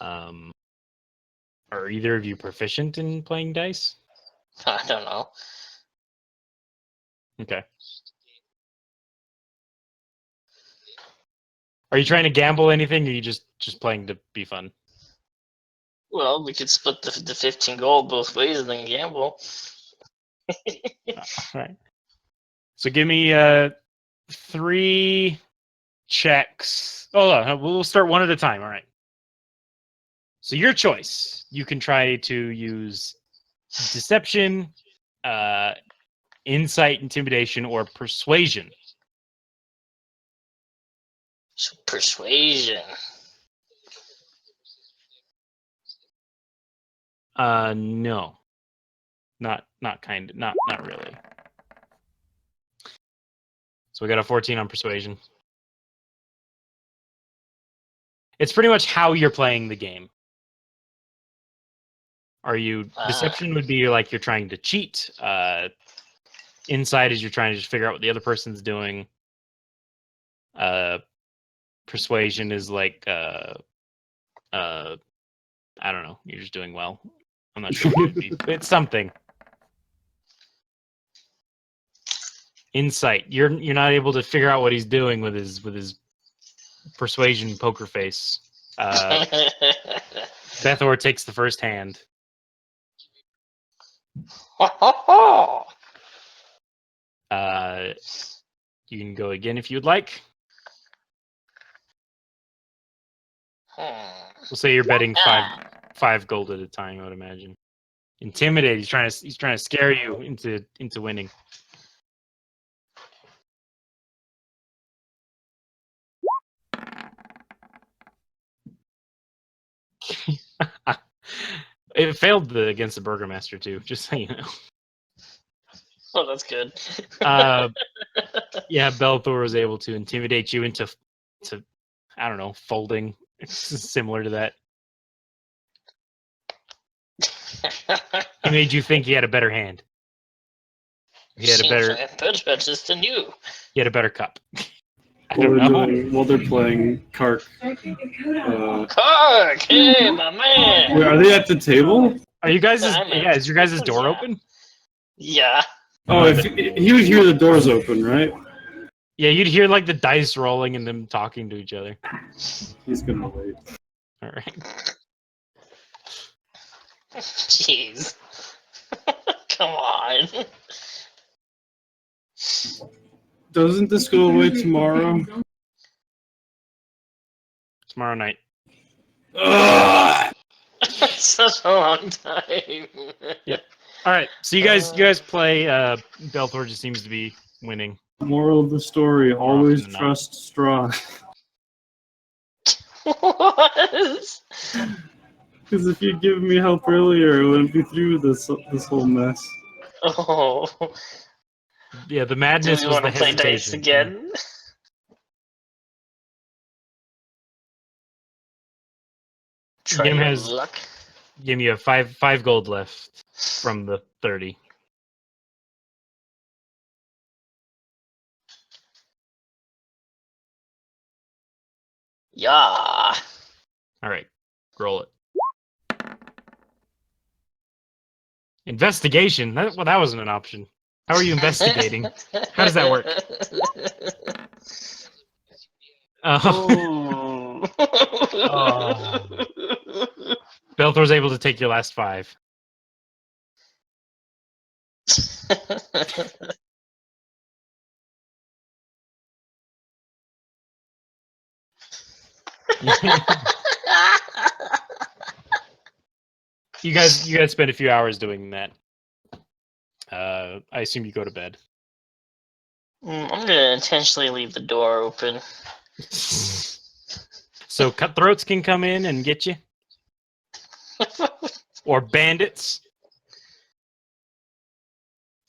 Are either of you proficient in playing dice? I don't know. Okay. Are you trying to gamble anything, or are you just playing to be fun? Well, we could split the 15 gold both ways and then gamble. All right. So give me 3 checks. Oh, no, we'll start one at a time. All right. So your choice. You can try to use deception, insight, intimidation, or persuasion. So persuasion. No. Not really. So we got a 14 on persuasion. It's pretty much how you're playing the game. Are you deception would be like you're trying to cheat. Insight is you're trying to just figure out what the other person's doing. Persuasion is like I don't know. You're just doing well. I'm not sure what it would be. It's something. Insight. You're not able to figure out what he's doing with his persuasion poker face. Bethor takes the first hand. You can go again if you'd like. We'll say you're betting five gold at a time. I would imagine. Intimidate. He's trying to scare you into winning. It failed against the Burgomaster too. Just so you know. Oh, that's good. Yeah, Belthor was able to intimidate you into I don't know, folding. It's similar to that. He made you think he had a better hand. He had a better than you. He had a better cup. I don't know. While they're playing Kark. Kark, hey, my man. Wait, are they at the table? Are you guys? Is your guys' door open? Yeah. Oh, if he would hear the doors open, right? Yeah, you'd hear like the dice rolling and them talking to each other. He's gonna wait. All right. Jeez. Come on. Doesn't this go away tomorrow? Tomorrow night. Ugh! Such a long time. Yep. All right. So you guys play. Belthor just seems to be winning. Moral of the story: always often trust Strahd. What? Because if you'd given me help earlier, I wouldn't be through this whole mess. Oh. Yeah, the Do madness you was want the to play dice hesitation. again? Try Game your has- luck. Give me a five gold left from the 30. Yeah. All right, roll it. Investigation. That wasn't an option. How are you investigating? How does that work? Ooh. Belthor's able to take your last 5. You guys spend a few hours doing that. I assume you go to bed. I'm gonna intentionally leave the door open. So cutthroats can come in and get you, or bandits.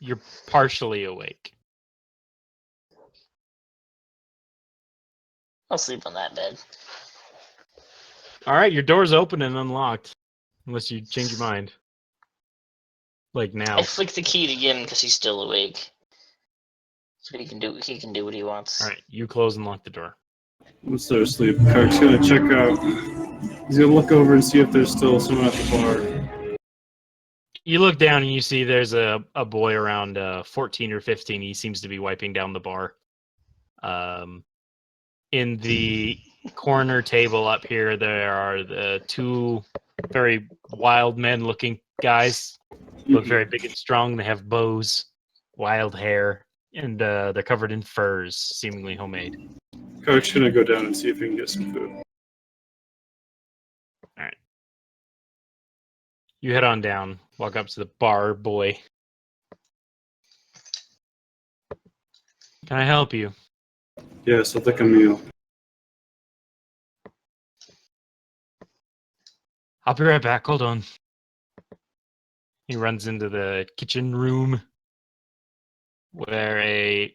You're partially awake. I'll sleep on that bed. All right, your door's open and unlocked, unless you change your mind. Like now. I flick the key again because he's still awake. So he can do what he wants. All right, you close and lock the door. I'm still asleep. Kark's gonna check out. He's gonna look over and see if there's still someone at the bar. You look down and you see there's a boy around 14 or 15. He seems to be wiping down the bar. In the corner table up here, there are the 2 very wild men-looking guys. Look very big and strong. They have bows, wild hair, and they're covered in furs, seemingly homemade. Kark's gonna go down and see if he can get some food. All right. You head on down. Walk up to the bar boy. Can I help you? Yes, I'll take a meal. I'll be right back. Hold on. He runs into the kitchen room where a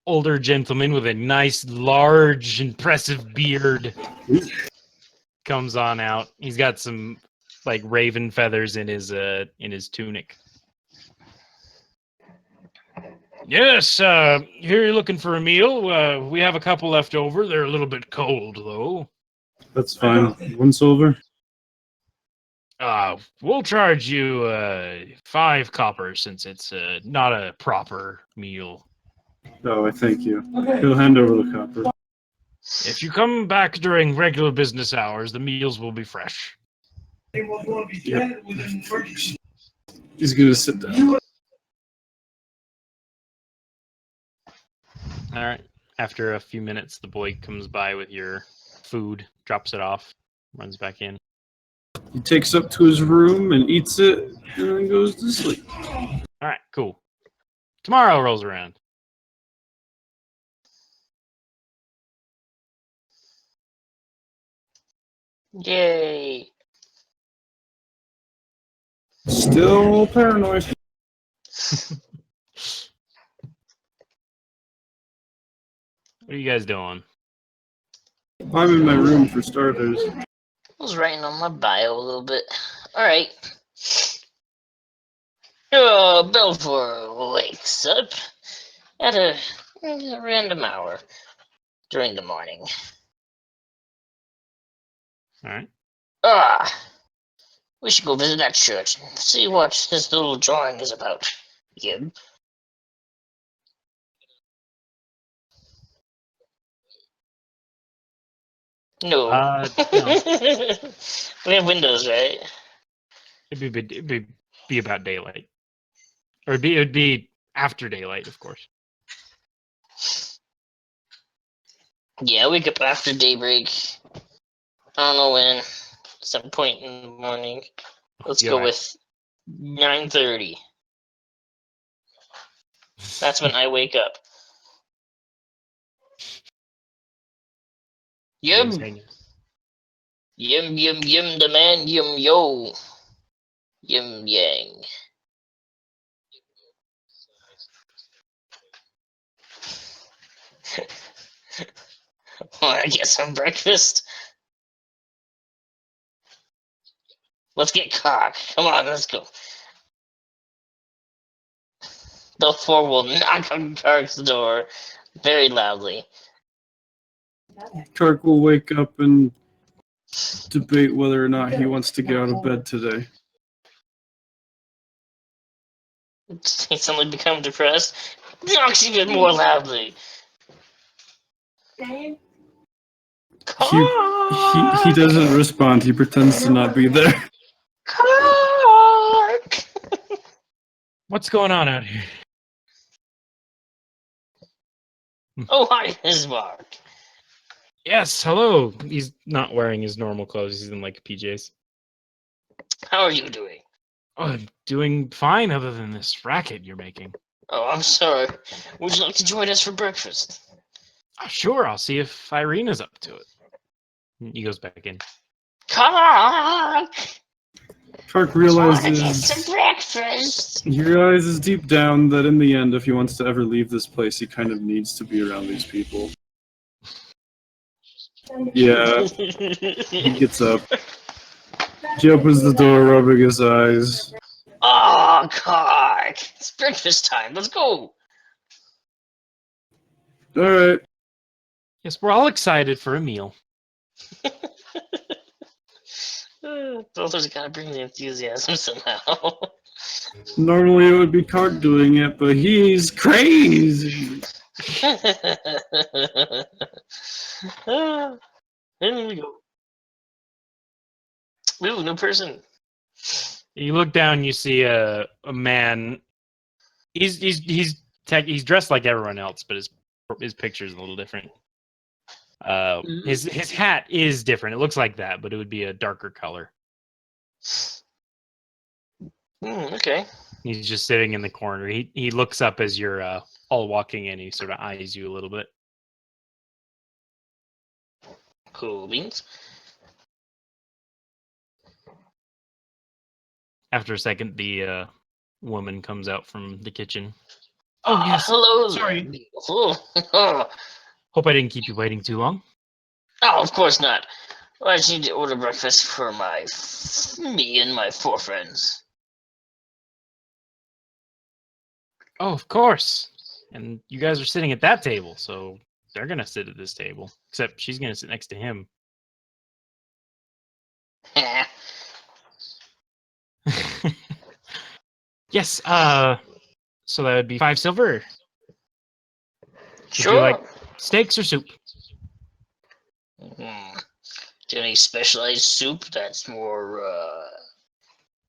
older gentleman with a nice, large, impressive beard comes on out. He's got some like raven feathers in his tunic. Yes, here you're looking for a meal. We have a couple left over. They're a little bit cold though. That's fine. 1 silver. We'll charge you 5 copper since it's not a proper meal. Oh, I thank you. He'll hand over the copper. If you come back during regular business hours, the meals will be fresh. Yep. He's gonna sit down. All right. After a few minutes, the boy comes by with your food, drops it off, runs back in. He takes up to his room and eats it, and then goes to sleep. All right, cool. Tomorrow rolls around. Yay! Still paranoid. What are you guys doing? I'm in my room for starters. I was writing on my bio a little bit. Alright. Belvoir wakes up at a random hour during the morning. All right. We should go visit that church and see what this little drawing is about. Yep. No. No. We have windows, right? It'd be about daylight, or it'd be after daylight, of course. Yeah, wake up after daybreak. I don't know when. Some point in the morning. Let's go with 9:30. That's when I wake up. Yum. Yum, yum, yum, the man, yum, yo. Yum, yang. Wanna get some breakfast? Let's get cock. Come on, let's go. The four will knock on Kark's door very loudly. Kark will wake up and debate whether or not he wants to get out of bed today. He suddenly become depressed. Knocks even more loudly. He doesn't respond. He pretends to not be there. Kark! What's going on out here? Oh, hi, Ismark. Yes, hello. He's not wearing his normal clothes. He's in like PJs. How are you doing? Oh, I'm doing fine other than this racket you're making. Oh, I'm sorry. Would you like to join us for breakfast? Sure, I'll see if Irena's up to it. He goes back in. Kark! Kark Wanna get realizes some breakfast? he realizes deep down that in the end, if he wants to ever leave this place, he kind of needs to be around these people. Yeah, he gets up. He opens the door, rubbing his eyes. Oh, Kark! It's breakfast time. Let's go. All right. Yes, we're all excited for a meal. Those gotta bring the enthusiasm somehow. Normally it would be Kark doing it, but he's crazy. Here we go. Ooh, new person. You look down, you see a man. He's dressed like everyone else, but his picture's a little different. His hat is different. It looks like that, but it would be a darker color. Okay. He's just sitting in the corner. He looks up as you're all walking in. He sort of eyes you a little bit. Cool beans. After a second, the woman comes out from the kitchen. Oh yes, hello. sorry. Oh, Hope I didn't keep you waiting too long. of course not. I just need to order breakfast for me and my 4 friends. Oh, of course. And you guys are sitting at that table, so they're gonna sit at this table. Except she's gonna sit next to him. Yes, so that would be 5 silver. Sure. you like- Steaks or soup? Do you have any specialized soup that's more,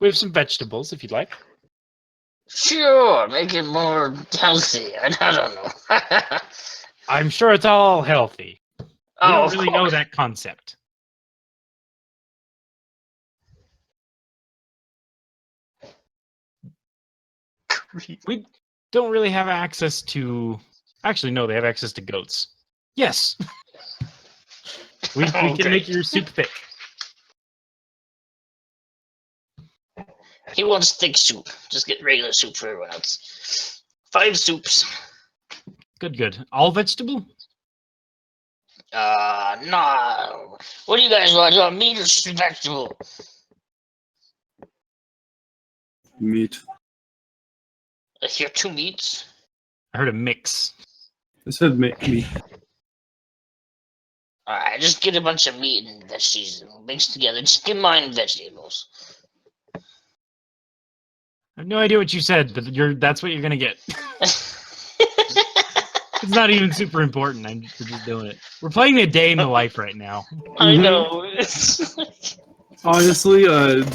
We have some vegetables if you'd like. Sure, make it more healthy. I don't know. I'm sure it's all healthy. We don't of really know course. that concept. We don't really have access to... Actually, no, they have access to goats. Yes. we Oh, can make great. your soup thick. He wants thick soup. Just get regular soup for everyone else. 5 soups. Good. All vegetable? No. What do you guys want? You want meat or vegetable? Meat. I hear 2 meats. I heard a mix. I said meat. Alright, just get a bunch of meat and veggies mixed together. Just give mine vegetables. I have no idea what you said, but that's what you're gonna get. It's not even super important. We're just doing it. We're playing a day in the life right now. I Mhm. know. Honestly,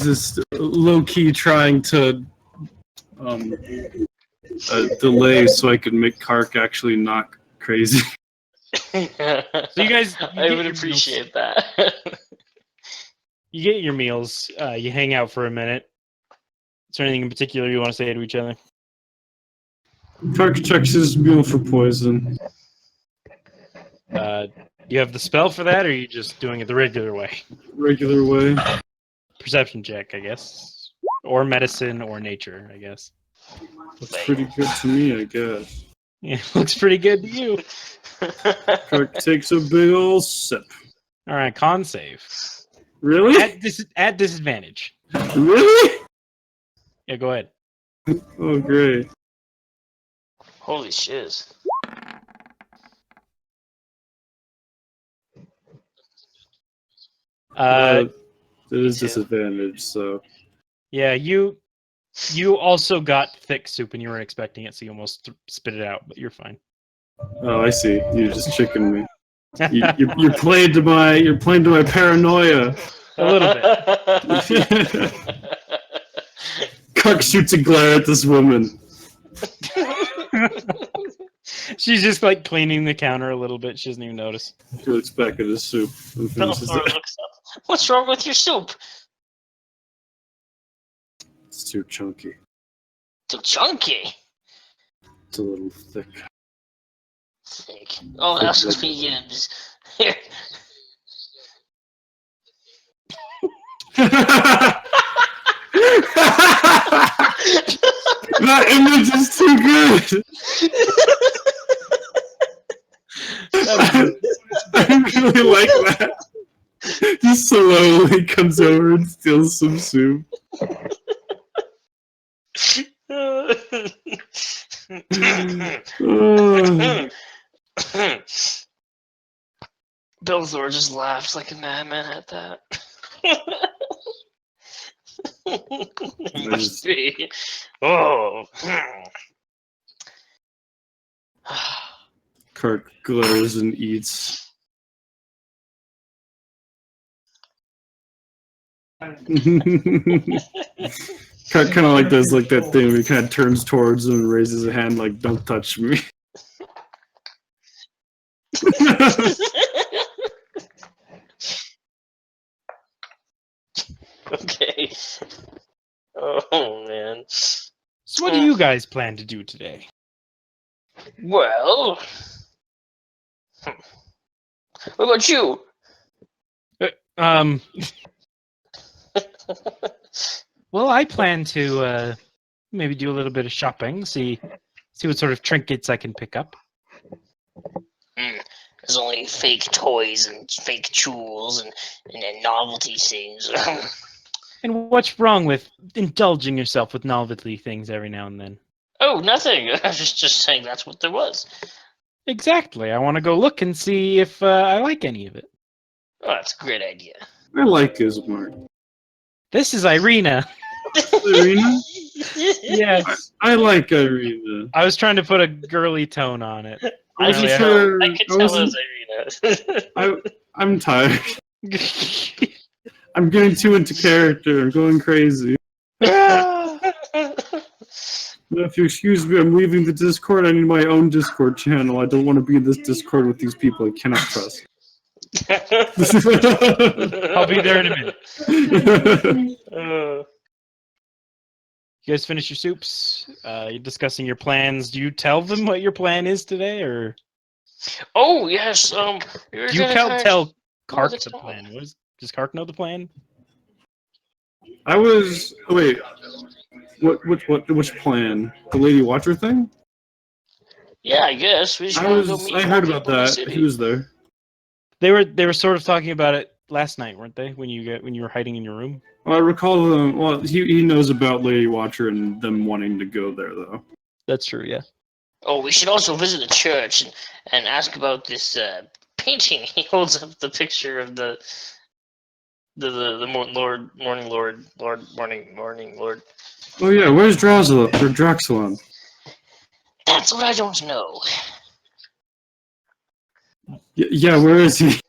just low key trying to delay so I can make Kark actually knock crazy. So you guys, I would appreciate that. You get your meals. You hang out for a minute. Is there anything in particular you want to say to each other? Kark checks his meal for poison. You have the spell for that, or are you just doing it the regular way? Regular way. Perception check, I guess, or medicine, or nature, I guess. Looks pretty good to me, I guess. Yeah, looks pretty good to you. Kark takes a big ol' sip. All right, con save Really? at disadvantage. Really? Yeah, go ahead. Oh, great. Holy shiz. It is too. disadvantage, so. Yeah, you also got thick soup and you weren't expecting it, so you almost spit it out, but you're fine. Oh, I see. You're just tricking me. You're playing to my paranoia. A little bit. Kark shoots a glare at this woman. She's just like cleaning the counter a little bit. She doesn't even notice. He looks back at his soup and finishes Belthor it. looks up. What's wrong with your soup? It's too chunky. Too chunky. It's a little thick. Thick. Oh, that must be yams. Here. That image is too good. I really like that. He slowly comes over and steals some soup. Oh. Belthor just laughs like a madman at that. Must be. Oh. Kark glares and eats. Kark kind of like does like that thing where he kind of turns towards him and raises a hand like, "Don't touch me." Okay. Oh man. So what do you guys plan to do today? Well. What about you? Well, I plan to maybe do a little bit of shopping, see what sort of trinkets I can pick up. There's only fake toys and fake jewels and novelty things. And what's wrong with indulging yourself with novelty things every now and then? Oh, nothing. I was just saying that's what there was. Exactly. I want to go look and see if I like any of it. Oh, that's a great idea. I like Ismark. This is Irena. Irena? Yes. I like Irena. I was trying to put a girly tone on it. I wasn't Apparently I could I tell it wasn't. was Irena. I'm tired. I'm getting too into character. I'm going crazy. If you excuse me, I'm leaving the Discord. I need my own Discord channel. I don't want to be in this Discord with these people I cannot trust. I'll be there in a minute. Uh, You guys finish your soups? You're discussing your plans. Do you tell them what your plan is today, or oh yes. We were do you gonna try and tell explore Kark the the town. plan? Does Kark know the plan? Wait. Which plan? The Lady Watcher thing? Yeah, I guess we just want to go meet I more heard about people in the that. city. He was there. They were sort of talking about it last night, weren't they? When you were hiding in your room. Well, I recall them. Well, he knows about Lady Watcher and them wanting to go there, though. That's true. Yeah. Oh, we should also visit the church and ask about this painting. He holds up the picture of the morning lord. Oh yeah, where's Drozela or Draxelon? That's what I don't know. Yeah, where is he?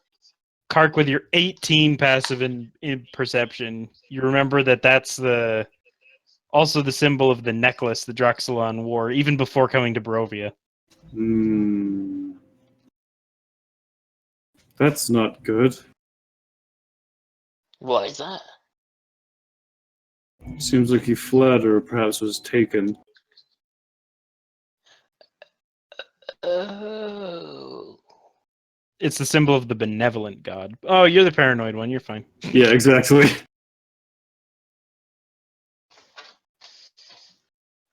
Kark, with your 18 passive in perception, you remember that's also the symbol of the necklace the Draxelon wore, even before coming to Barovia. That's not good. Why is that? Seems like he fled or perhaps was taken. Oh. It's the symbol of the benevolent god. Oh, you're the paranoid one. You're fine. Yeah, exactly.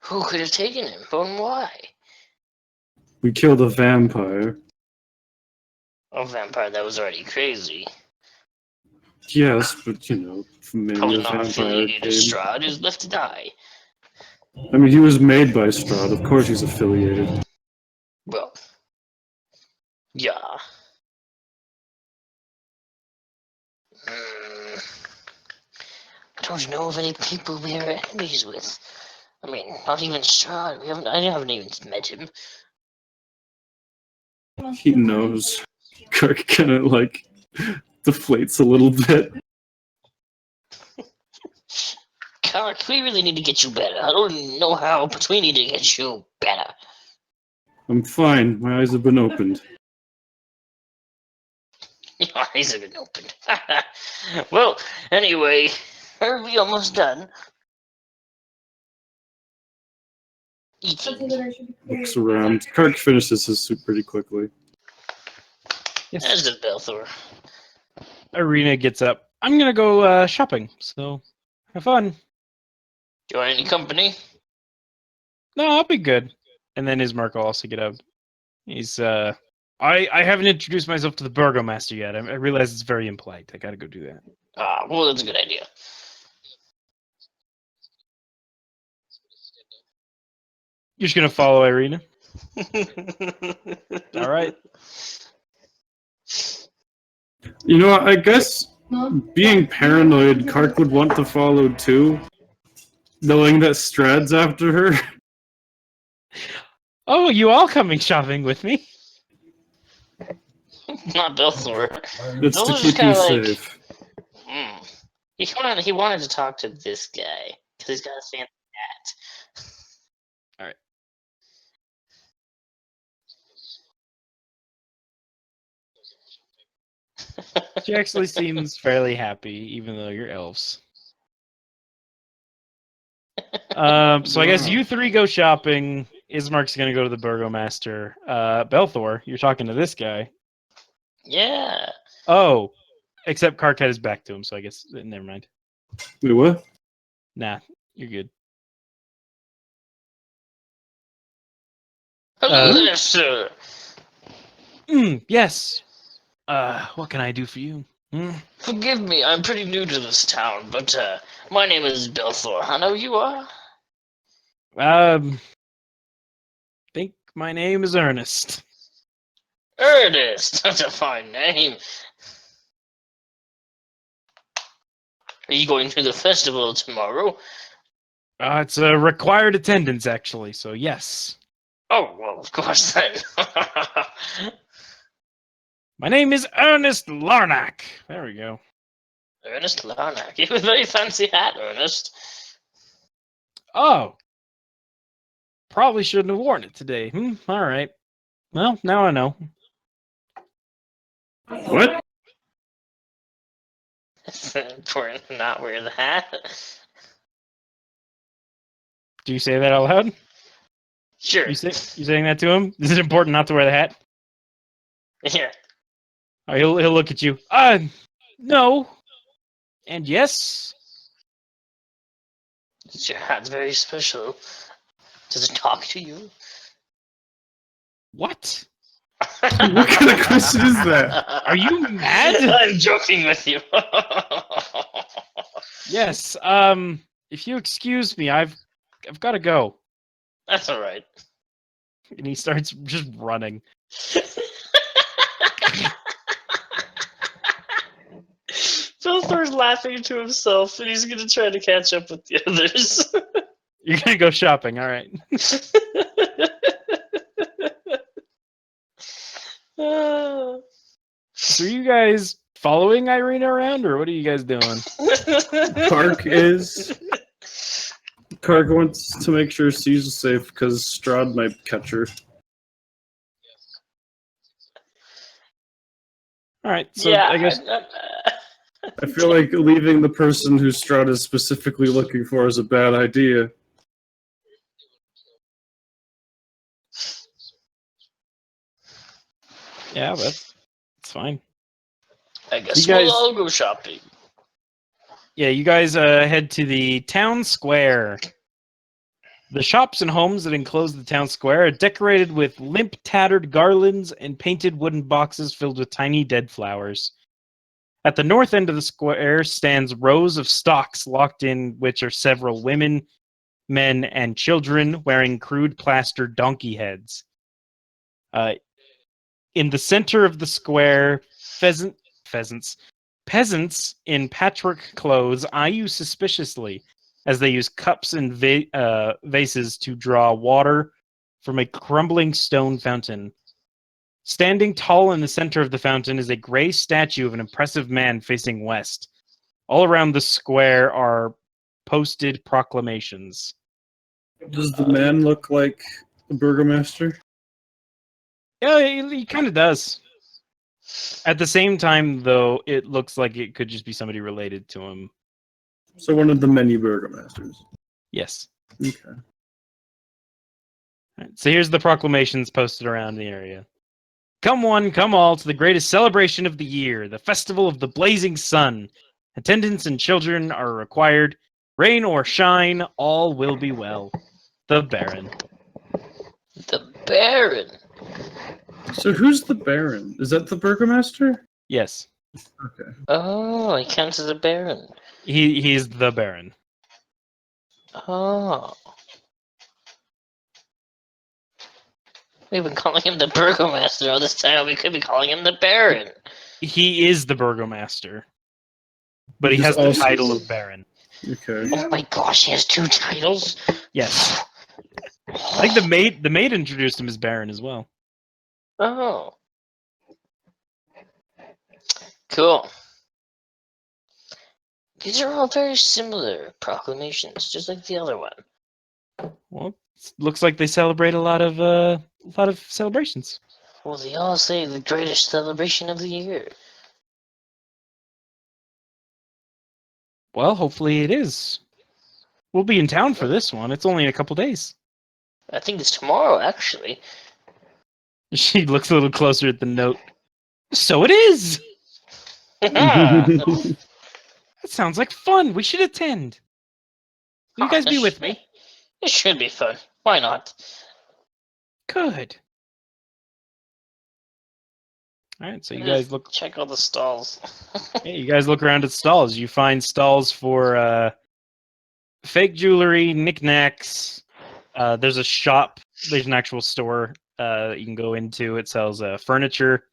Who could have taken him? And why? We killed a vampire. A vampire that was already crazy. Yes, but maybe Probably a not vampire affiliated to came. Strahd, who's left to die. I mean, he was made by Strahd. Of course he's affiliated. Well, yeah. I don't know of any people we are enemies with. I mean, not even Strahd. I haven't even met him. He knows. Kirk kind of deflates a little bit. Kark, we really need to get you better. I don't know how, but we need to get you better. I'm fine. My eyes have been opened. Your eyes have been opened. Well, anyway, are we almost done? Eating. Looks around. Kirk finishes his soup pretty quickly. As Yes. does Belthor. Irena gets up. I'm gonna go shopping. So have fun. Do you want any company? No, I'll be good. And then Ismark will also get up. He's I haven't introduced myself to the Burgomaster yet. I realize it's very impolite. I gotta go do that. Well, that's a good idea. You're just gonna follow Irena? All right. I guess being paranoid, Kark would want to follow too, knowing that Strahd's after her. Oh, you all coming shopping with me? Not Belthor. It's Those to are keep you kinda like- safe. He wanted to talk to this guy because he's got a fancy hat. All right. She actually seems fairly happy, even though you're elves. So I guess you three go shopping. Ismark's gonna go to the Burgomaster. Belthor, you're talking to this guy. Yeah. Oh, except Kark had his back to him, so I guess never mind. Wait, what? Nah, you're good. Hello there, sir. Yes. What can I do for you? Forgive me, I'm pretty new to this town, but my name is Belthor. I know you are. Think my name is Ernest. Ernest. That's a fine name. Are you going to the festival tomorrow? It's a required attendance, actually, so yes. Oh, well, of course then. My name is Ernest Larnack. There we go. Ernest Larnack. You have a very fancy hat, Ernest. Oh. Probably shouldn't have worn it today. Alright. Well, now I know. What? It's important to not wear the hat. Do you say that out loud? Sure. You saying that to him? Is it important not to wear the hat? Yeah. Oh, he'll look at you. No. And yes. Your hat's very special. Does it talk to you? What? What kind of question is that? Are you mad? I'm joking with you. Yes. If you excuse me, I've got to go. That's all right. And he starts just running. Phil starts laughing to himself, and he's gonna try to catch up with the others. You're gonna go shopping, all right? So are you guys following Irena around, or what are you guys doing? Kark wants to make sure she's safe because Strahd might catch her. All right, so yeah, I guess I feel like leaving the person who Strahd is specifically looking for is a bad idea. yeah, that's fine. I guess You guys- we'll all go shopping. Yeah, you guys head to the town square. The shops and homes that enclose the town square are decorated with limp, tattered garlands and painted wooden boxes filled with tiny dead flowers. At the north end of the square stands rows of stocks locked in which are several women, men, and children wearing crude plaster donkey heads. In the center of the square, peasants in patchwork clothes eye you suspiciously as they use cups and vases to draw water from a crumbling stone fountain. Standing tall in the center of the fountain is a gray statue of an impressive man facing west. All around the square are posted proclamations. Does the man look like the Burgomaster? Yeah, he kind of does. At the same time, though, it looks like it could just be somebody related to him. So one of the many Burgomasters. Yes. Okay. Alright, so here's the proclamations posted around the area. Come one, come all to the greatest celebration of the year, the festival of the blazing sun. Attendants and children are required. Rain or shine, all will be well. The Baron. The Baron. So who's the Baron? Is that the Burgomaster? Yes, Okay. Oh, he counts as a Baron. he's the Baron. Oh. We've been calling him the Burgomaster all this time. We could be calling him the Baron. He is the Burgomaster, but he He's has the also- title of Baron. Okay. Oh my gosh, he has 2 titles? Yes, I think the maid introduced him as Baron as well. Oh. Cool. These are all very similar proclamations, just like the other one. Well, looks like they celebrate a lot of celebrations. Well, they all say the greatest celebration of the year. Well, hopefully it is. We'll be in town for this one. It's only in a couple days. I think it's tomorrow, actually. She looks a little closer at the note. So it is! That sounds like fun. We should attend. Will you guys be with me? It should be fun. Why not? Good. Alright, so you guys look Check all the stalls. you guys look around at stalls. You find stalls for fake jewelry, knickknacks. There's a shop. There's an actual store that you can go into. It sells furniture.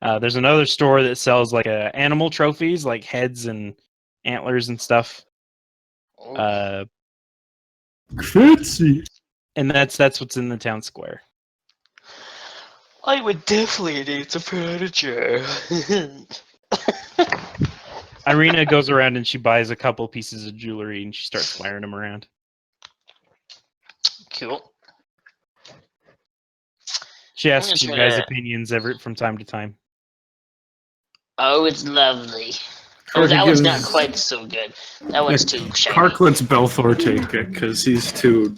There's another store that sells like animal trophies, like heads and antlers and stuff. Ooh. Fancy. And that's what's in the town square. I would definitely need some furniture. Irena goes around and she buys a couple pieces of jewelry and she starts wearing them around. Cool. She asks just you gonna- guys' opinions from time to time. Oh, it's lovely. Oh, that one's not quite so good. That one's too shiny. Kark lets Belthor take it because he's too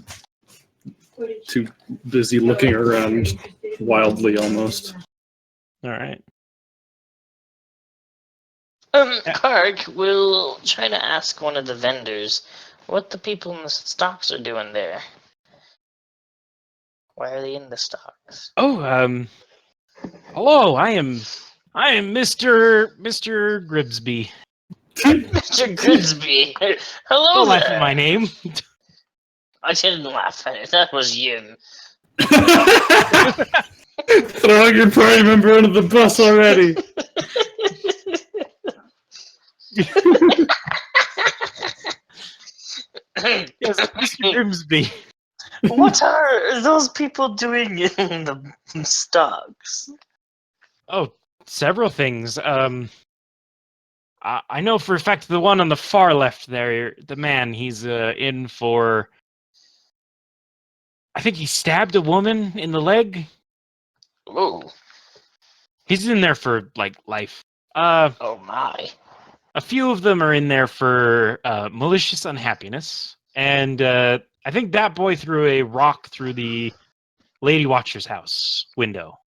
busy looking around wildly almost. All right. Kark will try to ask one of the vendors what the people in the stocks are doing there. Why are they in the stocks? Oh, hello. I am Mr. Gribsby. Mr. Grigsby! Hello Don't there! laugh at my name. I didn't laugh at it, that was you. Throwing your party member under the bus already. Yes, Mr. Grimsby. What are those people doing in the stocks? Oh, several things. I know for a fact the one on the far left there, the man, he's in for. I think he stabbed a woman in the leg. Oh, He's in there for like life. oh my. A few of them are in there for malicious unhappiness, and I think that boy threw a rock through the Lady Watcher's house window.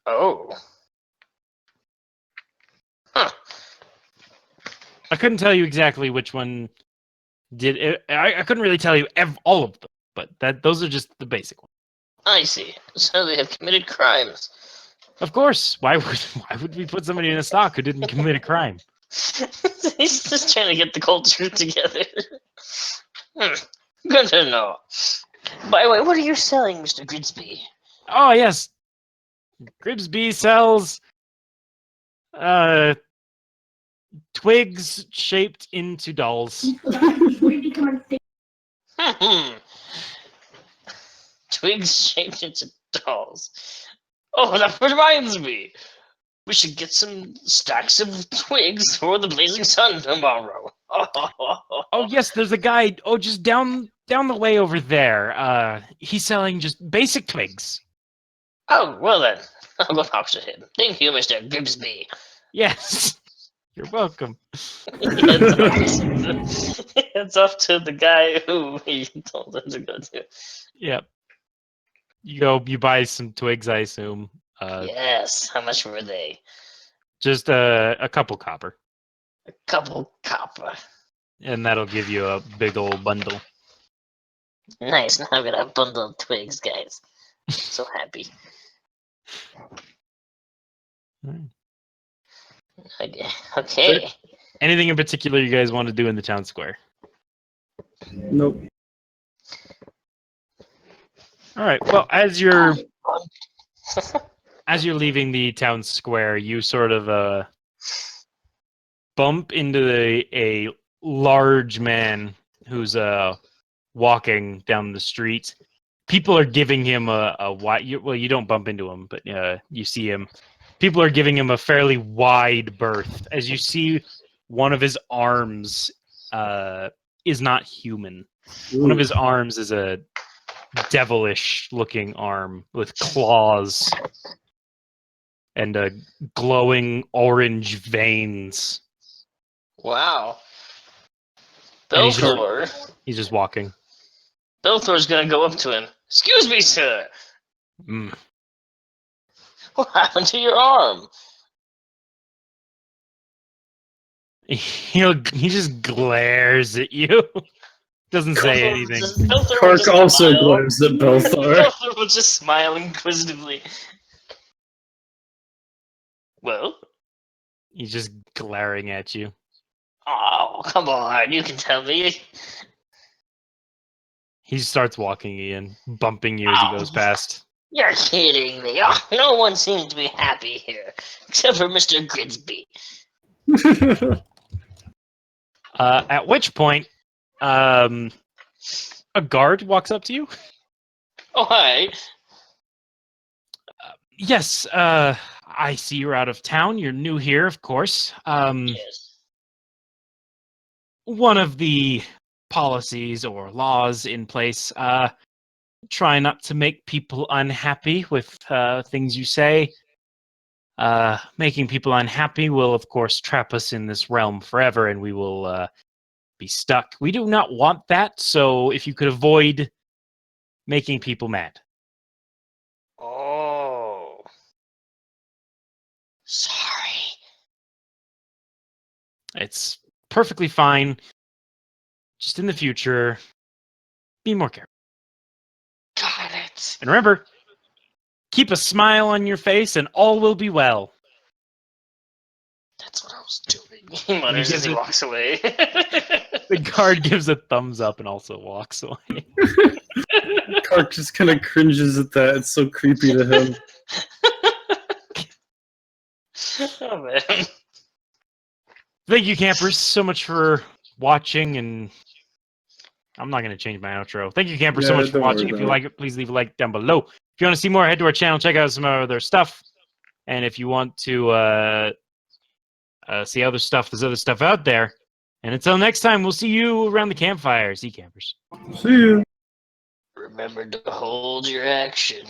Oh. Huh. I couldn't tell you exactly which one did it. I couldn't really tell you all of them, but those are just the basic ones. I see. So they have committed crimes. Of course. Why would we put somebody in a stock who didn't commit a crime? He's just trying to get the culture together. Good to know. By the way, what are you selling, Mr. Grigsby? Oh yes, Gribsby sells twigs shaped into dolls. Twigs shaped into dolls. Oh, that reminds me. We should get some stacks of twigs for the blazing sun tomorrow. Oh yes, there's a guy. Oh, just down the way over there. He's selling just basic twigs. Oh, well then. I'll go talk to him. Thank you, Mr. Grigsby. Yes, you're welcome. It's off to the guy who he told him to go to. Yep. You buy some twigs, I assume. Yes. How much were they? Just a couple copper, A couple copper. and that'll give you a big old bundle. Nice. Now I've got a bundle of twigs, guys. I'm so happy. Okay. Anything in particular you guys want to do in the town square? Nope. All right. Well, as you're leaving the town square, you sort of bump into a large man who's walking down the street. People are giving him a wide. Well, you don't bump into him, but you see him. People are giving him a fairly wide berth. As you see, one of his arms is not human. One of his arms is a devilish-looking arm with claws and glowing orange veins. Wow. And he's Belthor. just walking. Belthor's gonna go up to him. Excuse me, sir. Mm. What happened to your arm? He just glares at you. Doesn't say anything. Kark also glares at Belthor. Belthor will just smile inquisitively. Well? He's just glaring at you. Oh, come on, you can tell me. He starts walking again, bumping you as he goes past. You're kidding me. Oh, no one seems to be happy here, except for Mr. Grigsby. At which point, okay, A guard walks up to you. Oh, hi. Yes, I see you're out of town. You're new here, of course. Yes. One of the policies or laws in place, try not to make people unhappy with things you say. Making people unhappy will, of course, trap us in this realm forever, and we will be stuck. We do not want that, so if you could avoid making people mad. Oh. Sorry. It's perfectly fine. Just in the future, be more careful. Got it. And remember, keep a smile on your face and all will be well. That's what I was doing. He mutters as he walks away. The guard gives a thumbs up and also walks away. Kark just kind of cringes at that. It's so creepy to him. Oh, man. Thank you, campers, so much for watching, and I'm not going to change my outro. Thank you, campers, so Yeah, much for don't worry watching. If about you it. like it, please leave a like down below. If you want to see more, head to our channel, check out some other stuff. And if you want to see other stuff, there's other stuff out there. And until next time, we'll see you around the campfire. See you, campers. See you. Remember to hold your action.